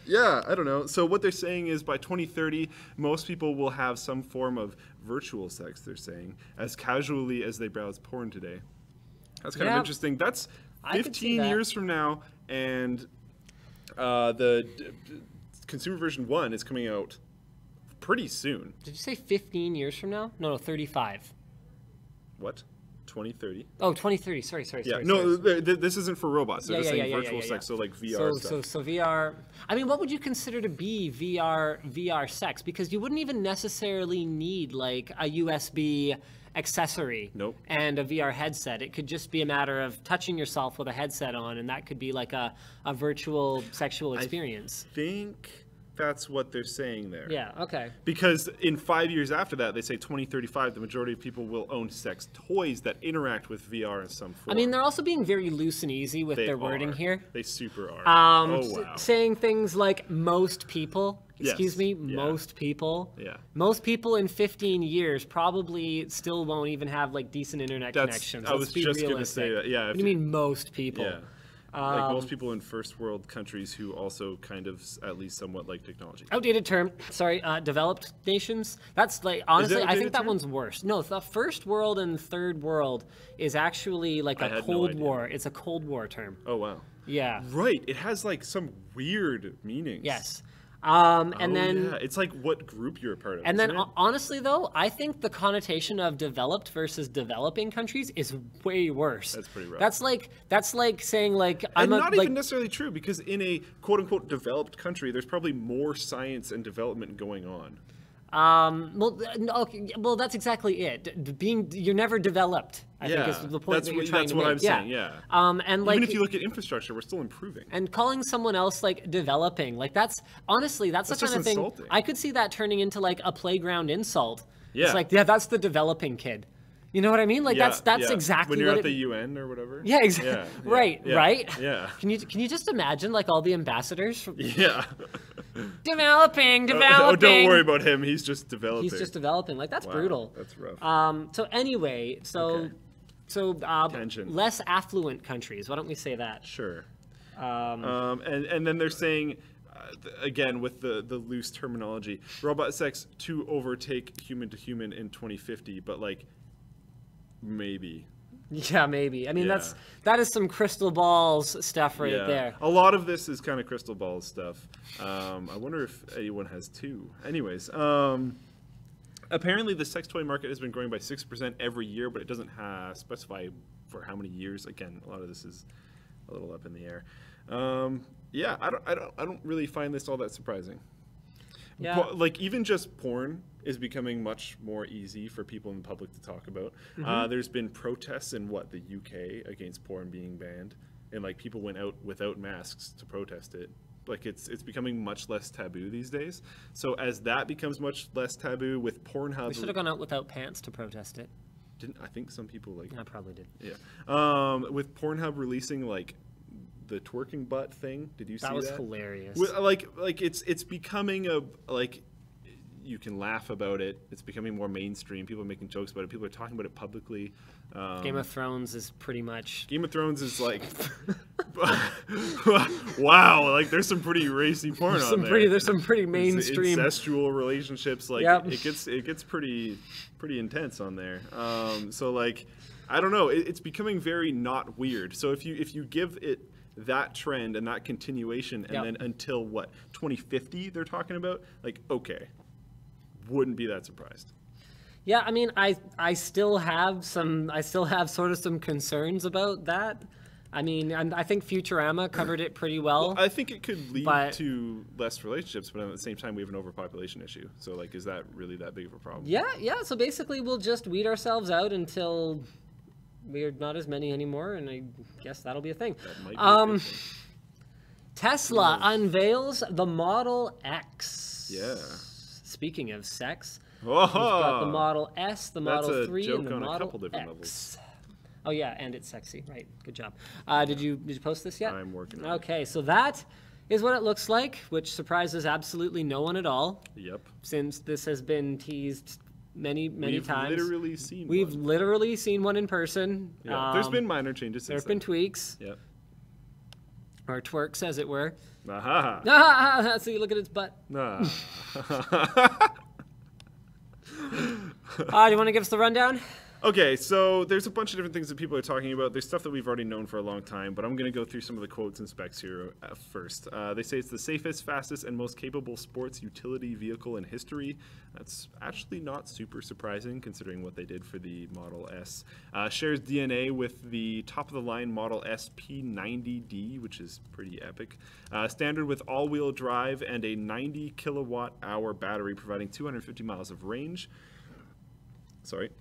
Yeah, I don't know. So what they're saying is by 2030, most people will have some form of virtual sex, they're saying, as casually as they browse porn today. That's kind of interesting. That's 15 years from now, and the consumer version 1 is coming out pretty soon. Did you say 15 years from now? No, 35. What? 2030? Oh, 2030. Sorry. Yeah, no, this isn't for robots. They're just saying virtual sex, so like VR stuff. So VR. I mean, what would you consider to be VR sex? Because you wouldn't even necessarily need like a USB accessory and a VR headset. It could just be a matter of touching yourself with a headset on, and that could be like a virtual sexual experience. I think that's what they're saying there. Yeah, okay. Because in 5 years after that, they say 2035, the majority of people will own sex toys that interact with VR in some form. I mean, they're also being very loose and easy with their wording here. They super are. Saying things like most people, most people. Yeah. Most people in 15 years probably still won't even have like decent internet connections. I was just going to say that. Yeah. What do you mean most people? Yeah. Like most people in first world countries who also kind of at least somewhat like technology. Outdated term. Sorry, developed nations. That's like, honestly, I think that one's worse. No, the first world and third world is actually like a Cold War. It's a Cold War term. Oh, wow. Yeah. Right. It has like some weird meanings. Yes. And then it's like what group you're a part of. And then honestly though, I think the connotation of developed versus developing countries is way worse. That's pretty rough. That's like saying like I'm not even necessarily true, because in a quote unquote developed country, there's probably more science and development going on. Well, that's exactly it. You're never developed. I think is the point that you're trying to make. That's what I'm saying. Yeah. And like, even if you look at infrastructure, we're still improving. And calling someone else like developing, like that's honestly the kind of thing insulting. I could see that turning into like a playground insult. Yeah. It's like, yeah, that's the developing kid. You know what I mean? Like that's exactly when you're what at the UN or whatever. Yeah, exactly. Right. Yeah. Can you just imagine like all the ambassadors from developing. Oh, don't worry about him. He's just developing. He's just developing. Like that's brutal. That's rough. So anyway, Tension. Less affluent countries. Why don't we say that? Sure. And then they're saying, again with the loose terminology, robot sex to overtake human to human in 2050, but like maybe. Yeah, maybe. I mean, that is some crystal balls stuff right there. A lot of this is kind of crystal balls stuff. I wonder if anyone has two. Anyways, apparently the sex toy market has been growing by 6% every year, but it doesn't specify for how many years. Again, a lot of this is a little up in the air. Yeah, I don't really find this all that surprising. Yeah. But, like, even just porn is becoming much more easy for people in the public to talk about. There's been protests in the UK against porn being banned, and like people went out without masks to protest it. Like it's becoming much less taboo these days. So as that becomes much less taboo with Pornhub, we should have gone out without pants to protest it. I think some people like. I probably did. Yeah. With Pornhub releasing like the twerking butt thing. Did you see that? That was hilarious. Like it's becoming a like. You can laugh about it. It's becoming more mainstream. People are making jokes about it. People are talking about it publicly. Game of Thrones is pretty much... Game of Thrones is like... wow, like there's some pretty racy porn on there. There's some pretty mainstream... Incestual relationships. Like, yep. it gets pretty intense on there. So, like, I don't know. It's becoming very not weird. So if you give it that trend and that continuation, and yep. then until, what, 2050 they're talking about? Like, okay. Wouldn't be that surprised. Yeah, I mean, I still have sort of some concerns about that. I mean, I think Futurama covered it pretty well. I think it could lead to less relationships, but at the same time, we have an overpopulation issue. So, like, is that really that big of a problem? Yeah. So basically, we'll just weed ourselves out until we're not as many anymore, and I guess that'll be a thing. That might be a good thing. Tesla unveils the Model X. Yeah. Speaking of sex, oh, we've got the Model S, the Model 3, and the on Model a couple different X. Levels. Oh yeah, and it's sexy, right? Good job. Did you post this yet? I'm working on it. Okay, so that is what it looks like, which surprises absolutely no one at all. Yep. Since this has been teased many times. We've literally seen one in person. Yeah. There's been minor changes. There have been tweaks. Yep. Or twerks, as it were. Aha. So you look at its butt. Nah. Do you want to give us the rundown? Okay, so there's a bunch of different things that people are talking about. There's stuff that we've already known for a long time, but I'm going to go through some of the quotes and specs here first. They say it's the safest, fastest, and most capable sports utility vehicle in history. That's actually not super surprising considering what they did for the Model S. Shares DNA with the top-of-the-line Model S P90D, which is pretty epic. Standard with all-wheel drive and a 90 kilowatt-hour battery providing 250 miles of range.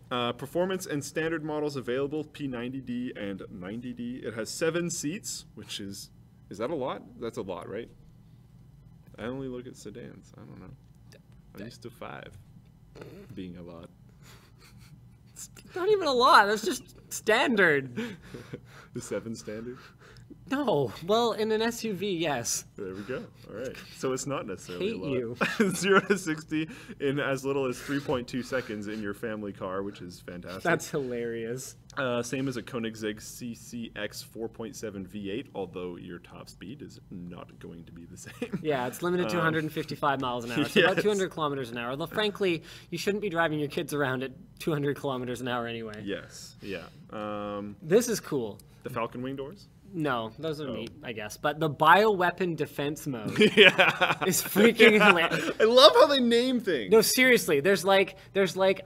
Performance and standard models available, P90D and 90D. It has 7 seats, which is that a lot? That's a lot, right? I only look at sedans. I don't know. I'm used to 5 being a lot. It's not even a lot. That's just standard. The 7 standard? No. Well, in an SUV, yes. There we go. All right. So it's not necessarily a lot. You. 0 to 60 in as little as 3.2 seconds in your family car, which is fantastic. That's hilarious. Same as a Koenigsegg CCX 4.7 V8, although your top speed is not going to be the same. Yeah, it's limited to 155 miles an hour, so about 200 kilometers an hour. Although, frankly, you shouldn't be driving your kids around at 200 kilometers an hour anyway. Yes, yeah. This is cool. The Falcon Wing doors? No, those are neat, I guess. But the bioweapon defense mode Yeah. is freaking hilarious. I love how they name things. No, seriously, there's like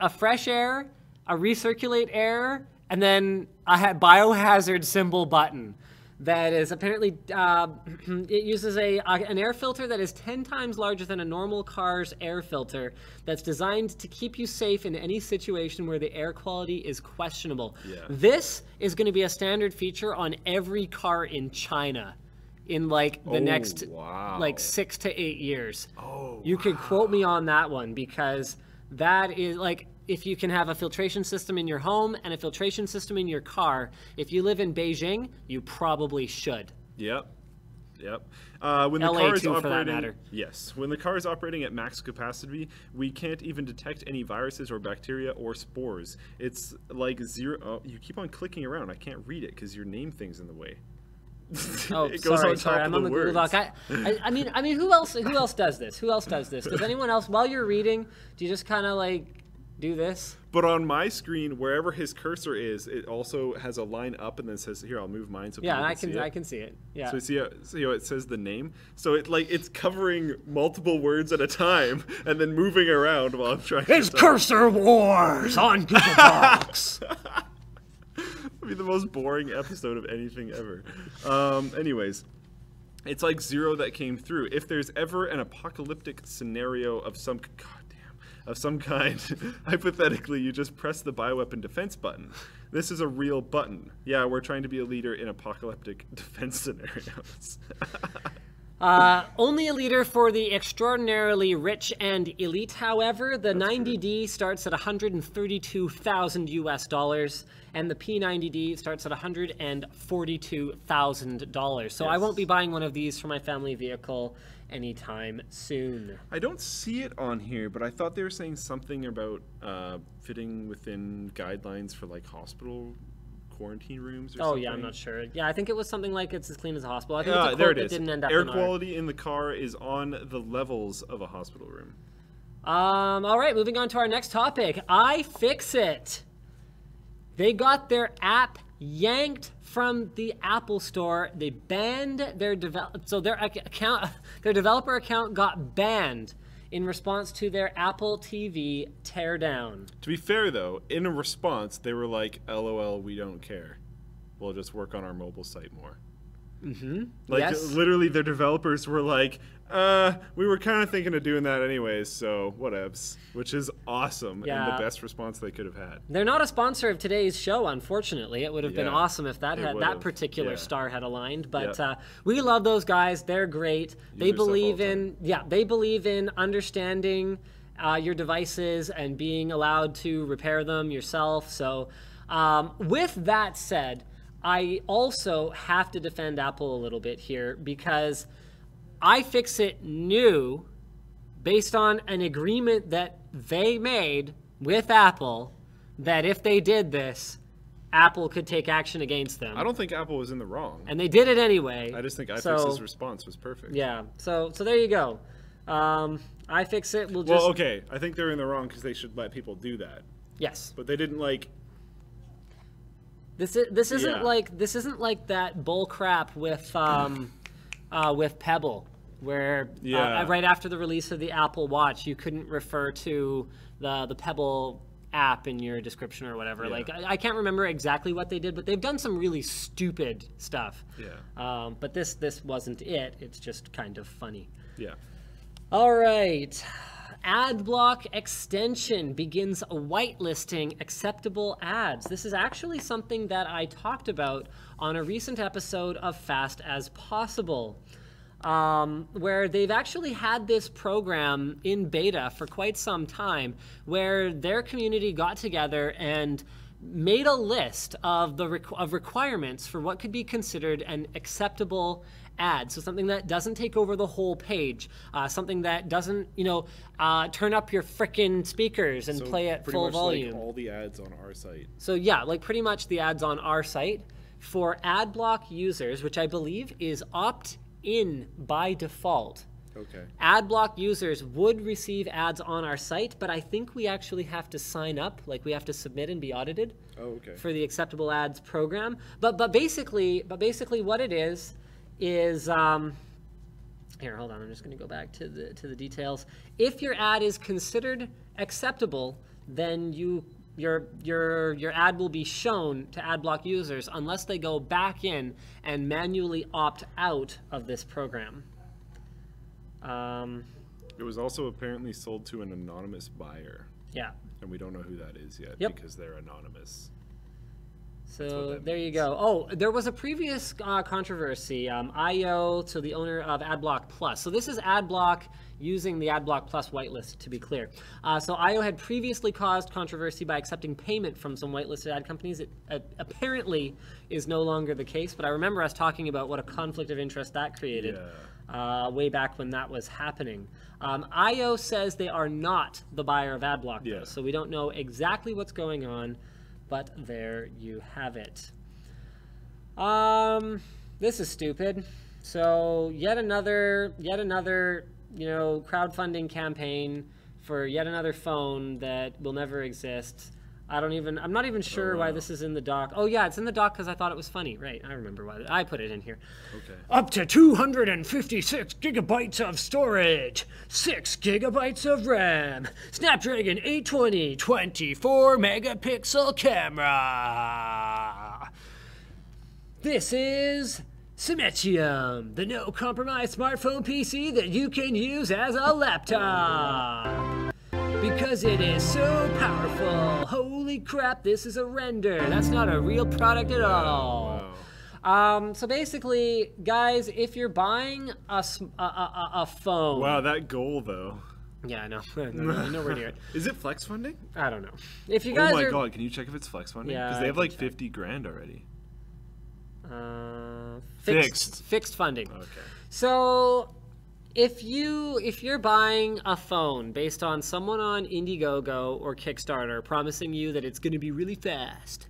a fresh air, a recirculate air, and then a biohazard symbol button that is apparently, it uses an air filter that is 10 times larger than a normal car's air filter that's designed to keep you safe in any situation where the air quality is questionable. Yeah. This is going to be a standard feature on every car in China in like the next like 6 to 8 years. Oh, you could quote me on that one, because that is like, if you can have a filtration system in your home and a filtration system in your car, if you live in Beijing, you probably should. Yep. When the LA car is too, operating, for that matter. Yes. When the car is operating at max capacity, we can't even detect any viruses or bacteria or spores. It's like 0. Oh, you keep on clicking around. I can't read it because your name thing's in the way. Oh, it goes sorry. I'm on the Google Doc. I mean, who else does this? Who else does this? Does anyone else, while you're reading, do you just kind of like do this? But on my screen, wherever his cursor is, it also has a line up and then says, "Here, I'll move mine so people can see it." I can see it. Yeah. So see how it says the name. So it's covering multiple words at a time and then moving around while I'm trying. It's Cursor Wars on Google Docs. It'll be the most boring episode of anything ever. Anyways, it's like 0 that came through. If there's ever an apocalyptic scenario of some kind, hypothetically, you just press the bioweapon defense button. This is a real button. Yeah, we're trying to be a leader in apocalyptic defense scenarios. Only a leader for the extraordinarily rich and elite, however. The 90D starts at $132,000 US, and the P90D starts at $142,000. So I won't be buying one of these for my family vehicle anytime soon. I don't see it on here, but I thought they were saying something about fitting within guidelines for like hospital quarantine rooms or something. Yeah, I'm not sure. Yeah, I think it was something like it's as clean as a hospital. I think it's a quote there it that is. didn't end up Air in our... quality in the car is on the levels of a hospital room. All right, moving on to our next topic. iFixit. They got their app yanked from the Apple Store. They banned their their developer account got banned in response to their Apple TV teardown. To be fair, though, in a response, they were like, LOL, we don't care. We'll just work on our mobile site more. Mm-hmm. Like, yes. Literally, their developers were like, we were kind of thinking of doing that anyways, so whatevs. Which is awesome and the best response they could have had. They're not a sponsor of today's show, unfortunately. It would have been awesome if that particular star had aligned. But we love those guys. They're great. They believe in understanding your devices and being allowed to repair them yourself. So with that said, I also have to defend Apple a little bit here because iFixit knew, based on an agreement that they made with Apple, that if they did this, Apple could take action against them. I don't think Apple was in the wrong. And they did it anyway. I just think iFixit's response was perfect. Yeah, so there you go. iFixit will just... Well, okay, I think they're in the wrong because they should let people do that. Yes. But they didn't, like... This isn't like that bull crap with Pebble, where right after the release of the Apple Watch, you couldn't refer to the Pebble app in your description or whatever. Yeah. Like I can't remember exactly what they did, but they've done some really stupid stuff. Yeah. But this wasn't it. It's just kind of funny. Yeah. All right. AdBlock extension begins whitelisting acceptable ads. This is actually something that I talked about on a recent episode of Fast as Possible, where they've actually had this program in beta for quite some time, where their community got together and made a list of requirements for what could be considered an acceptable ad. So something that doesn't take over the whole page, something that doesn't, turn up your frickin' speakers and play at full volume. Like all the ads on our site. So yeah, like pretty much the ads on our site for AdBlock users, which I believe is opt-in by default. Okay. AdBlock users would receive ads on our site, but I think we actually have to sign up, like we have to submit and be audited. Oh, okay. For the acceptable ads program. But basically what it is here, hold on, I'm just going to go back to the details. If your ad is considered acceptable, then your ad will be shown to AdBlock users unless they go back in and manually opt out of this program. It was also apparently sold to an anonymous buyer. Yeah. And we don't know who that is yet because they're anonymous. So there you go. Oh, there was a previous controversy. IO, so the owner of AdBlock Plus. So this is AdBlock using the AdBlock Plus whitelist, to be clear. So IO had previously caused controversy by accepting payment from some whitelisted ad companies. It apparently is no longer the case, but I remember us talking about what a conflict of interest that created way back when that was happening. IO says they are not the buyer of AdBlock, though, so we don't know exactly what's going on. But there you have it. This is stupid. So yet another, crowdfunding campaign for yet another phone that will never exist. I'm not even sure why this is in the doc. Oh yeah, it's in the doc because I thought it was funny. Right, I remember why I put it in here. Okay. Up to 256 gigabytes of storage, 6 gigabytes of RAM, Snapdragon 820, 24 megapixel camera. This is Symetium, the no-compromise smartphone PC that you can use as a laptop. Because it is so powerful. Holy crap, this is a render. That's not a real product at all. So basically, guys, if you're buying a phone... Wow, that goal, though. Yeah, I know. Nowhere near it. Is it flex funding? I don't know. If you guys oh my god, can you check if it's flex funding? Yeah, Because they have like check. 50 grand already. Fixed funding. Okay. So if you're buying a phone based on someone on Indiegogo or Kickstarter promising you that it's going to be really fast,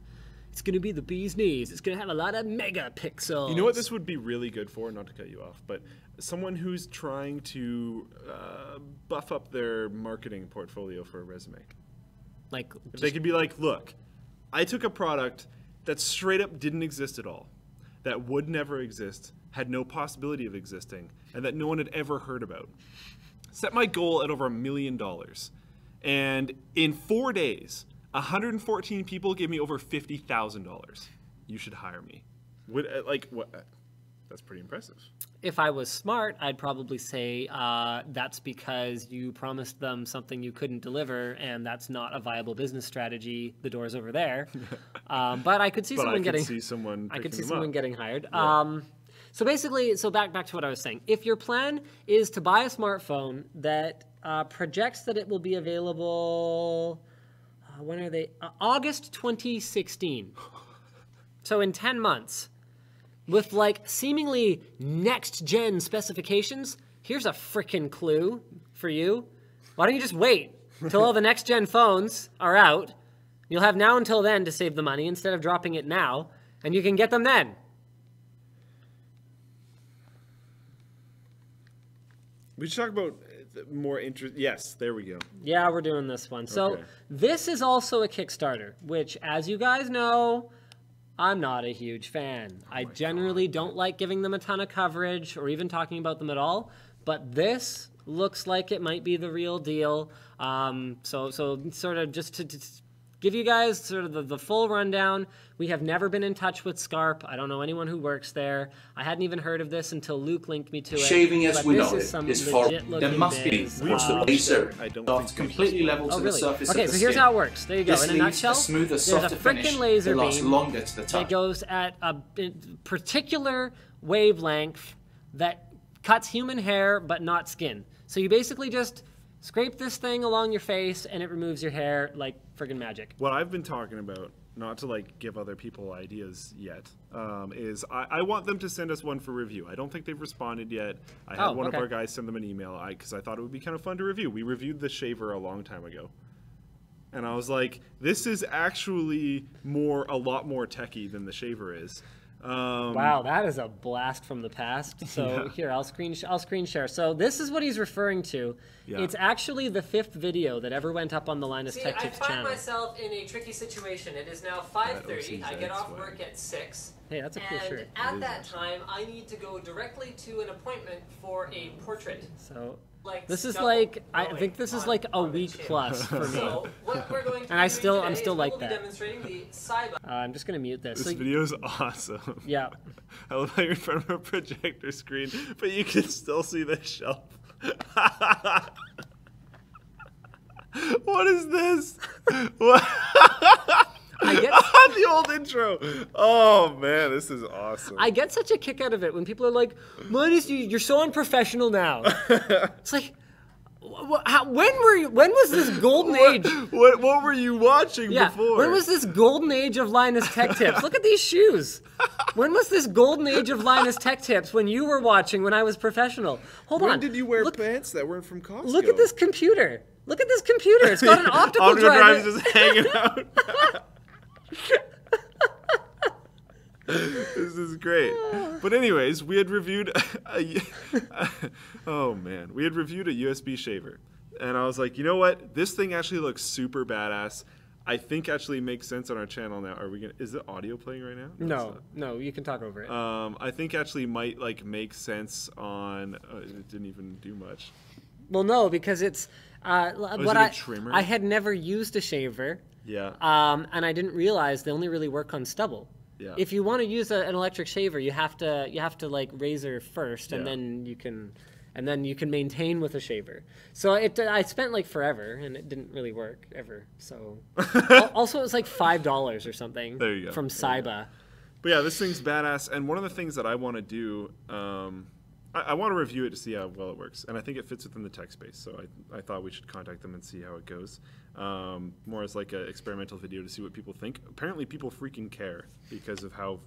it's going to be the bee's knees, it's going to have a lot of megapixels. You know what this would be really good for? Not to cut you off, but someone who's trying to buff up their marketing portfolio for a resume. Like If they could be like, look, I took a product that straight up didn't exist at all, that would never exist, had no possibility of existing, and that no one had ever heard about. Set my goal at over $1 million. And in 4 days, 114 people gave me over $50,000. You should hire me. Would, that's pretty impressive. if I was smart, I'd probably say that's because you promised them something you couldn't deliver, and that's not a viable business strategy. The door's over there. But I could see someone getting. I could see someone getting hired. Yeah. So basically, back to what I was saying. If your plan is to buy a smartphone that projects that it will be available, when are they? August 2016. So in 10 months. With like seemingly next-gen specifications, here's a frickin' clue for you. Why don't you just wait until all the next-gen phones are out? You'll have now until then to save the money instead of dropping it now, and you can get them then. We should talk about more interest. Yes, there we go. Yeah, we're doing this one. So this is also a Kickstarter, which, as you guys know, I'm not a huge fan. I generally don't like giving them a ton of coverage or even talking about them at all, but this looks like it might be the real deal. So sort of just to give you guys sort of the full rundown, we have never been in touch with Scarp. I don't know anyone who works there. I hadn't even heard of this until Luke linked me to it. Shaving as we know it is for there must be once the laser is completely level to the surface of the skin. Okay, so here's how it works. There you go. In a nutshell, there's a freaking laser beam longer to the touch. that goes at a particular wavelength that cuts human hair but not skin. So you basically just scrape this thing along your face and it removes your hair like friggin' magic. What I've been talking about, not to like give other people ideas yet, is I want them to send us one for review. I don't think they've responded yet. I had one of our guys send them an email because I thought it would be kind of fun to review. We reviewed the shaver a long time ago. And I was like, this is actually a lot more techie than the shaver is. Wow, that is a blast from the past. So here, I'll screen share. So this is what he's referring to. Yeah. It's actually the 5th video that ever went up on the Linus Tech Tips channel. I find myself in a tricky situation. It is now 5:30. I get off work at 6. Hey, that's a cool shirt. And at that time, I need to go directly to an appointment for a portrait. So this is like, I think this is like a week plus for me. So what we're going to and I'm still like that. I'm just gonna mute this. This video's awesome. Yeah. I love how you're in front of a projector screen, but you can still see the shelf. What is this? What? I get the old intro. Oh man, this is awesome. I get such a kick out of it when people are like, "Linus, you're so unprofessional now." It's like, when was this golden age? What were you watching before? When was this golden age of Linus Tech Tips? Look at these shoes. When was this golden age of Linus Tech Tips when you were watching when I was professional? Hold on. When did you wear pants that weren't from Costco? Look at this computer. Look at this computer. It's got an optical drive. Optical drive just hanging out. This is great. But anyways, we had reviewed oh man, we had reviewed a USB shaver. And I was like, you know what? This thing actually looks super badass. I think actually makes sense on our channel now. Is the audio playing right now? No, you can talk over it. I think actually might like make sense on it didn't even do much. Well, no, because it's a trimmer? I had never used a shaver. Yeah. And I didn't realize they only really work on stubble. Yeah. If you want to use an electric shaver, you have to like razor first, and then you can maintain with a shaver. So I spent like forever, and it didn't really work ever. So also it was like $5 or something. There you go. From Saiba. But yeah, this thing's badass. And one of the things that I want to do, I want to review it to see how well it works. And I think it fits within the tech space. So I thought we should contact them and see how it goes. More as like an experimental video to see what people think. Apparently people freaking care because of how...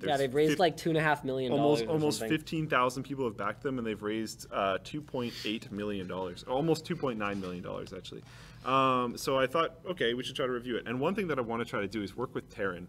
Yeah, they've raised like $2.5 million. Almost 15,000 people have backed them, and they've raised $2.8 million. Almost $2.9 million, actually. So I thought, okay, we should try to review it. And one thing that I want to try to do is work with Terran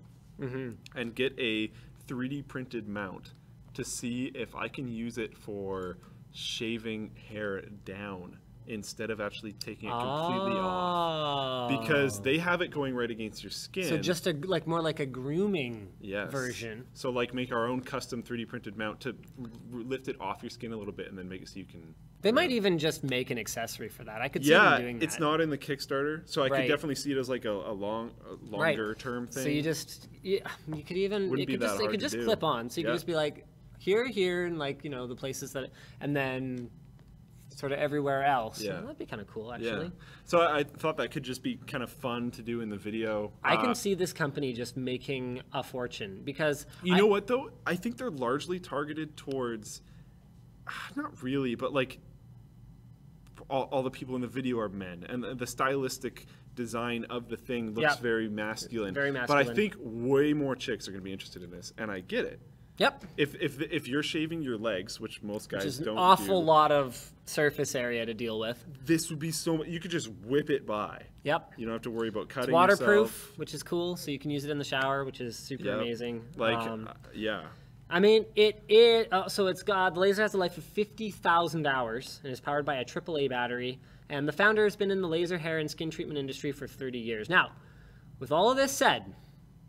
and get a 3D printed mount to see if I can use it for shaving hair down instead of actually taking it completely off, because they have it going right against your skin. So just more like a grooming version. So like make our own custom 3D printed mount to lift it off your skin a little bit and then make it so you can. They might even just make an accessary for that. I could see them doing that. It's not in the Kickstarter, so I could definitely see it as like a longer term thing. So you could even it could just clip on. So you could just be like here, and like the places that, and then sort of everywhere else. Yeah, that'd be kind of cool, actually. Yeah. So I thought that could just be kind of fun to do in the video. I can see this company just making a fortune because you know what though? I think they're largely targeted towards, not really, but like all the people in the video are men, and the stylistic design of the thing looks very masculine. Very masculine. But I think way more chicks are going to be interested in this, and I get it. Yep. If you're shaving your legs, which most guys don't do, an awful lot of surface area to deal with. This would be so. You could just whip it by. Yep. You don't have to worry about cutting. It's waterproof, yourself. Which is cool, so you can use it in the shower, which is super amazing. Like, yeah. I mean, so it's got, the laser has a life of 50,000 hours and is powered by a AAA battery. And the founder has been in the laser hair and skin treatment industry for 30 years. Now, with all of this said,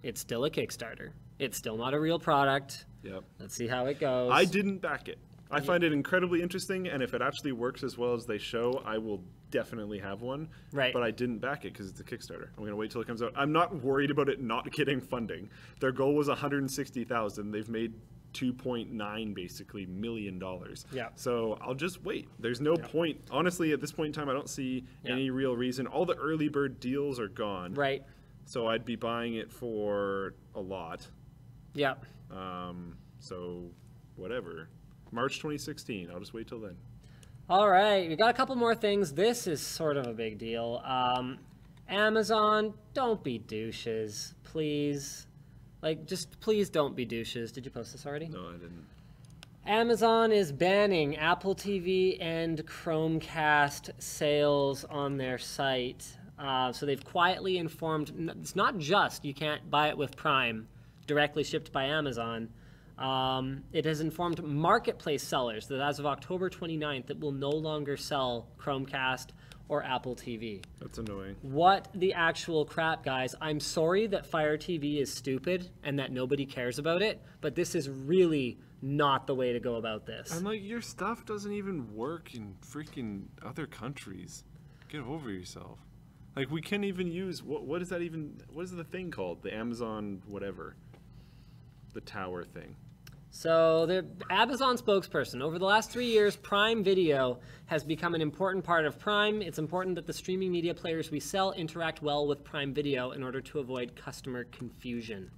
it's still a Kickstarter. It's still not a real product. Yep. Let's see how it goes. I didn't back it. I find it incredibly interesting, and if it actually works as well as they show, I will definitely have one. Right. But I didn't back it because it's a Kickstarter. I'm going to wait till it comes out. I'm not worried about it not getting funding. Their goal was $160,000. They've made $2.9 basically million. Yeah. So I'll just wait. There's no point. Honestly, at this point in time, I don't see any real reason. All the early bird deals are gone. Right. So I'd be buying it for a lot. Yeah. So whatever. March 2016. I'll just wait till then. All right. We got a couple more things. This is sort of a big deal. Amazon, don't be douches, please. Like, just please don't be douches. Did you post this already? No, I didn't. Amazon is banning Apple TV and Chromecast sales on their site. So they've quietly informed, it's not just you can't buy it with Prime, directly shipped by Amazon. It has informed marketplace sellers that as of October 29th, it will no longer sell Chromecast or Apple TV. That's annoying. What the actual crap, guys? I'm sorry that Fire TV is stupid and that nobody cares about it, but this is really not the way to go about this. And like, your stuff doesn't even work in freaking other countries. Get over yourself. Like, we can't even use, what is that even, what is the thing called? The Amazon whatever. The tower thing. So the Amazon spokesperson, over the last 3 years, Prime Video has become an important part of Prime. It's important that the streaming media players we sell interact well with Prime Video in order to avoid customer confusion.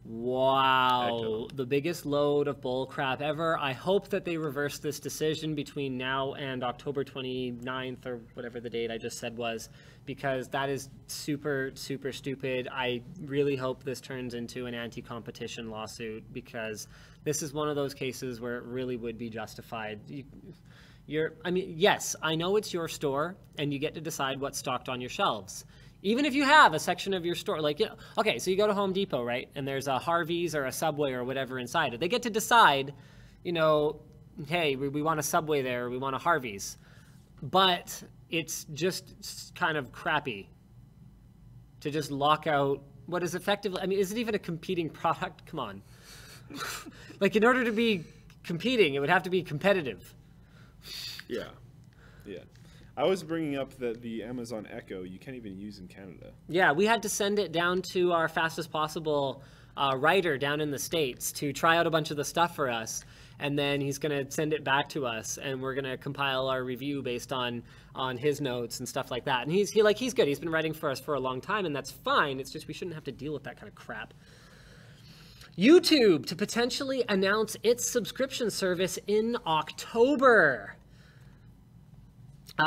Wow, the biggest load of bull crap ever. I hope that they reverse this decision between now and October 29th or whatever the date I just said was, because that is super, super stupid. I really hope this turns into an anti-competition lawsuit, because this is one of those cases where it really would be justified. I mean, yes, I know it's your store and you get to decide what's stocked on your shelves. Even if you have a section of your store, like, okay, so you go to Home Depot, right? And there's a Harvey's or a Subway or whatever inside it. They get to decide, hey, we want a Subway there, or we want a Harvey's. But it's just kind of crappy to just lock out what is effectively, I mean, is it even a competing product? Come on. Like, in order to be competing, it would have to be competitive. Yeah. I was bringing up that the Amazon Echo you can't even use in Canada. Yeah, we had to send it down to our fastest possible writer down in the States to try out a bunch of the stuff for us, and then he's going to send it back to us, and we're going to compile our review based on his notes and stuff like that. And he's good. He's been writing for us for a long time, and that's fine. It's just we shouldn't have to deal with that kind of crap. YouTube to potentially announce its subscription service in October.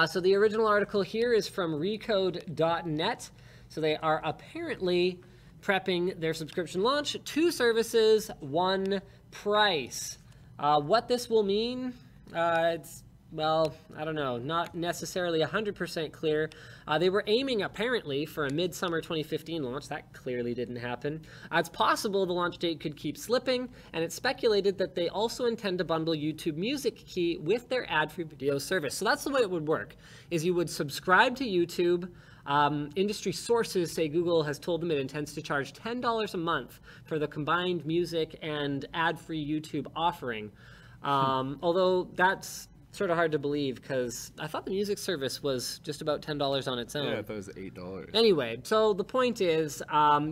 So the original article here is from recode.net. So they are apparently prepping their subscription launch. 2 services, 1 price. What this will mean, it's, well, I don't know, not necessarily 100% clear. They were aiming, apparently, for a midsummer 2015 launch. That clearly didn't happen. It's possible the launch date could keep slipping, and it's speculated that they also intend to bundle YouTube Music Key with their ad-free video service. So that's the way it would work, is you would subscribe to YouTube. Industry sources say Google has told them it intends to charge $10 a month for the combined music and ad-free YouTube offering. Although that's sort of hard to believe, because I thought the music service was just about $10 on its own. Yeah, I thought it was $8. Anyway, so the point is,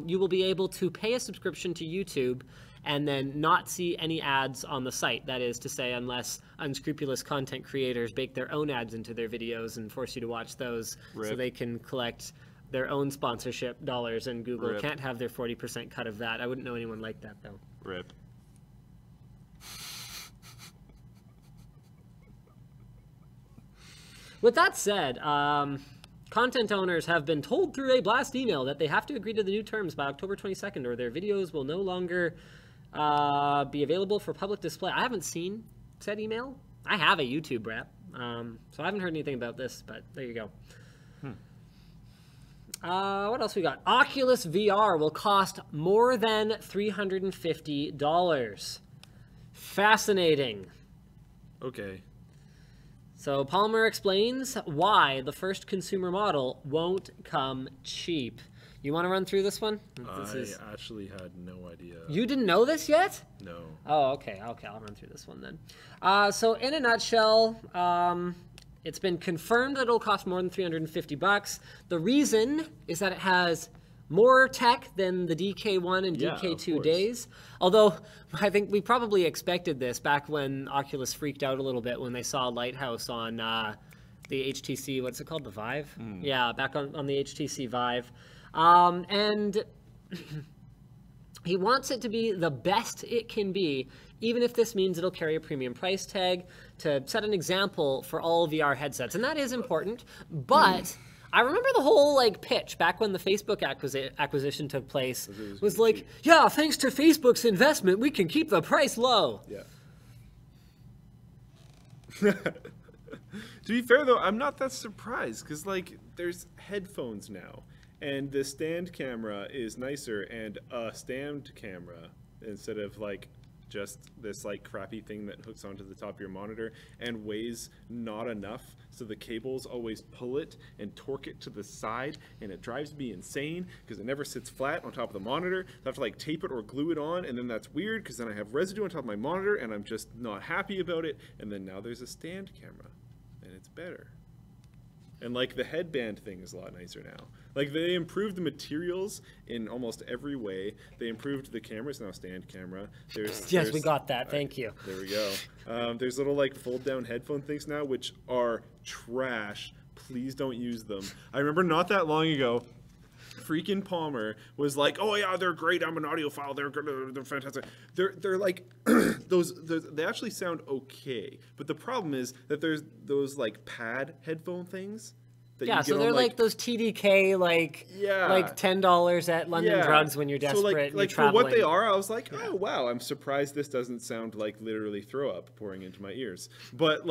you will be able to pay a subscription to YouTube and then not see any ads on the site. That is to say, unless unscrupulous content creators bake their own ads into their videos and force you to watch those so they can collect their own sponsorship dollars, and Google can't have their 40% cut of that. I wouldn't know anyone like that, though. Rip. With that said, content owners have been told through a blast email that they have to agree to the new terms by October 22nd, or their videos will no longer be available for public display. I haven't seen said email. I have a YouTube rep, so I haven't heard anything about this, but there you go. What else we got? Oculus VR will cost more than $350. Fascinating. Okay. So Palmer explains why the first consumer model won't come cheap. You want to run through this one? I actually had no idea. You didn't know this yet? No. Oh, okay. Okay, I'll run through this one then. So in a nutshell, it's been confirmed that it'll cost more than $350. The reason is that it has more tech than the DK1 and DK2 days. Although, I think we probably expected this back when Oculus freaked out a little bit when they saw Lighthouse on the HTC, what's it called, the Vive? Yeah, back on the HTC Vive. And he wants it to be the best it can be, even if this means it'll carry a premium price tag, to set an example for all VR headsets. And that is important, but I remember the whole pitch back when the Facebook acquisition took place was like, yeah, thanks to Facebook's investment, we can keep the price low. Yeah. To be fair though, I'm not that surprised, because there's headphones now, and the stand camera is nicer, and a stand camera instead of just this crappy thing that hooks onto the top of your monitor and weighs not enough, so the cables always pull it and torque it to the side, and it drives me insane because it never sits flat on top of the monitor. I have to tape it or glue it on, and then that's weird because then I have residue on top of my monitor and I'm just not happy about it. And then now there's a stand camera and it's better. And the headband thing is a lot nicer now. They improved the materials in almost every way. They improved the cameras, now stand camera. Yes, we got that. Thank you. There we go. There's little fold down headphone things now, which are trash. Please don't use them. I remember not that long ago, freaking Palmer was like, "Oh yeah, they're great. I'm an audiophile. They're good. They're fantastic." They're they actually sound okay, but the problem is that there's those pad headphone things. Yeah, so they're those TDK, $10 at London Drugs when you're desperate. So for what they are, I was like, oh wow, I'm surprised this doesn't sound like literally throw up pouring into my ears. But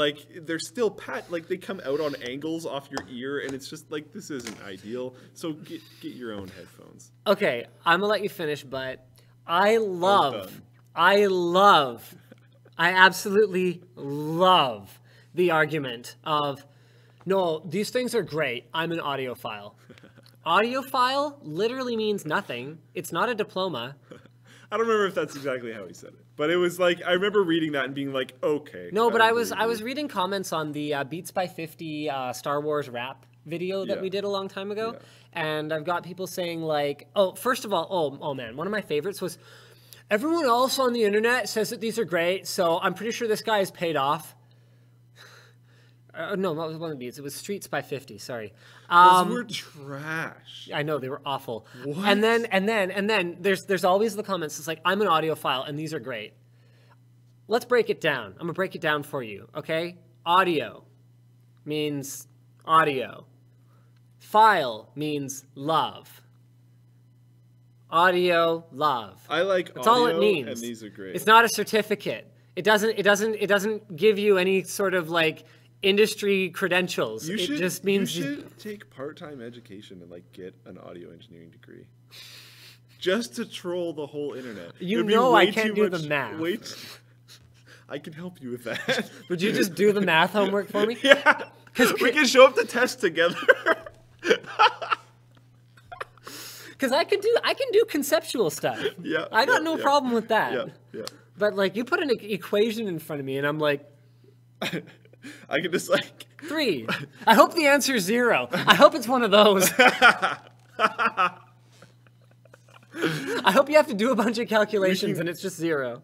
they're still they come out on angles off your ear, and it's just this isn't ideal. So get your own headphones. Okay, I'm gonna let you finish, but I absolutely love the argument of, no, these things are great. I'm an audiophile. Audiophile literally means nothing. It's not a diploma. I don't remember if that's exactly how he said it, but it was I remember reading that and being like, okay. No, but I was reading comments on the Beats by 50 Star Wars rap video that we did a long time ago, and I've got people saying oh, first of all, oh man, one of my favorites was, everyone else on the internet says that these are great, so I'm pretty sure this guy is paid off. No, what was one of these? It was Streets by 50. Sorry. Those were trash. I know they were awful. What? And then there's always the comments. It's like, I'm an audiophile and these are great. Let's break it down. I'm gonna break it down for you. Okay. Audio means audio. File means love. Audio, love. I like That's audio, all it means. and these are great. It's not a certificate. It doesn't give you any sort of like industry credentials. It just means you should take part-time education and like get an audio engineering degree. Just to troll the whole internet. You know I can't do the math. Wait. I can help you with that. Would you just do the math homework for me? Yeah. We can show up the test together. Because I can do conceptual stuff. Yeah. I got no problem with that. Yeah. Yeah. But like you put an equation in front of me and I'm like, I can just like 3. I hope the answer is 0. I hope it's one of those. I hope you have to do a bunch of calculations and it's just 0.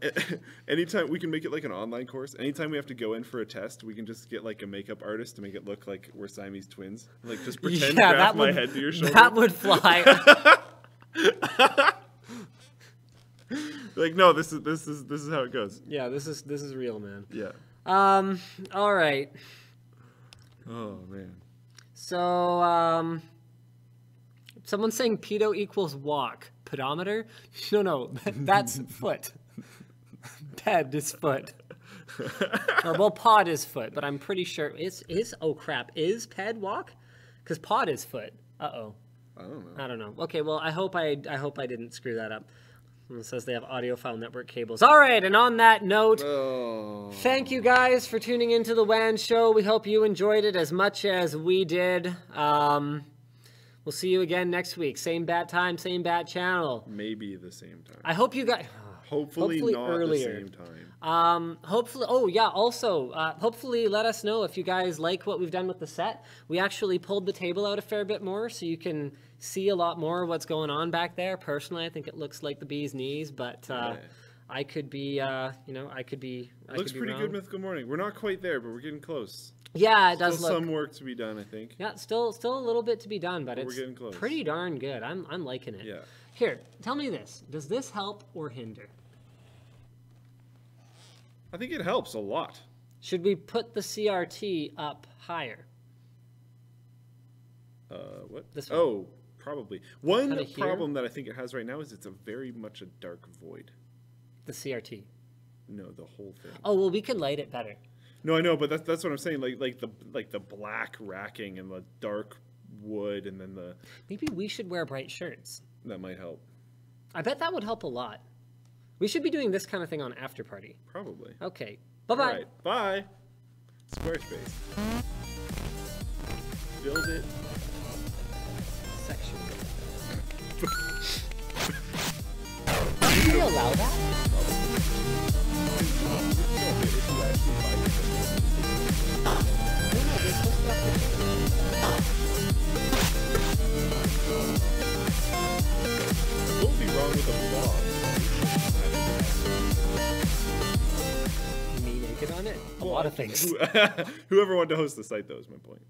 Anytime we can make it like an online course. Anytime we have to go in for a test, we can just get like a makeup artist to make it look like we're Siamese twins. Like just pretend graph my head to your shoulder. That would fly. Like no, this is how it goes. Yeah, this is real, man. Yeah. All right. Oh man. So someone's saying pedo equals walk. Pedometer? No, that's foot. Ped is foot. Or well, pod is foot, but I'm pretty sure oh crap, is ped walk? Because pod is foot. Uh-oh. I don't know. Okay, well I hope I didn't screw that up. It says they have audiophile network cables. All right, and on that note, thank you guys for tuning into the WAN show. We hope you enjoyed it as much as we did. We'll see you again next week. Same bat time, same bat channel. Maybe the same time. I hope you guys... Hopefully not earlier. the same time. Hopefully... Oh, yeah, also, hopefully let us know if you guys like what we've done with the set. We actually pulled the table out a fair bit more, so you can see a lot more of what's going on back there. Personally, I think it looks like the bee's knees, but... I could be, Looks pretty good, Mythical Morning. We're not quite there, but we're getting close. Yeah, it does still look... some work to be done, I think. Yeah, still a little bit to be done, but it's we're getting close. Pretty darn good. I'm liking it. Yeah. Here, tell me this. Does this help or hinder? I think it helps a lot. Should we put the CRT up higher? What? This one. Oh, probably. One Kinda problem that I think it has right now is it's a very much a dark void. The CRT. No, the whole thing. Oh well, we could light it better. No, I know, but that's what I'm saying. Like the black racking and the dark wood, and then the. Maybe we should wear bright shirts. That might help. I bet that would help a lot. We should be doing this kind of thing on After Party. Probably. Okay. Bye bye. All right. Bye. Squarespace. Build it. Section. Do we allow that? What would be wrong with a blog? Me naked on it? A lot of things. Whoever wanted to host the site, though, is my point.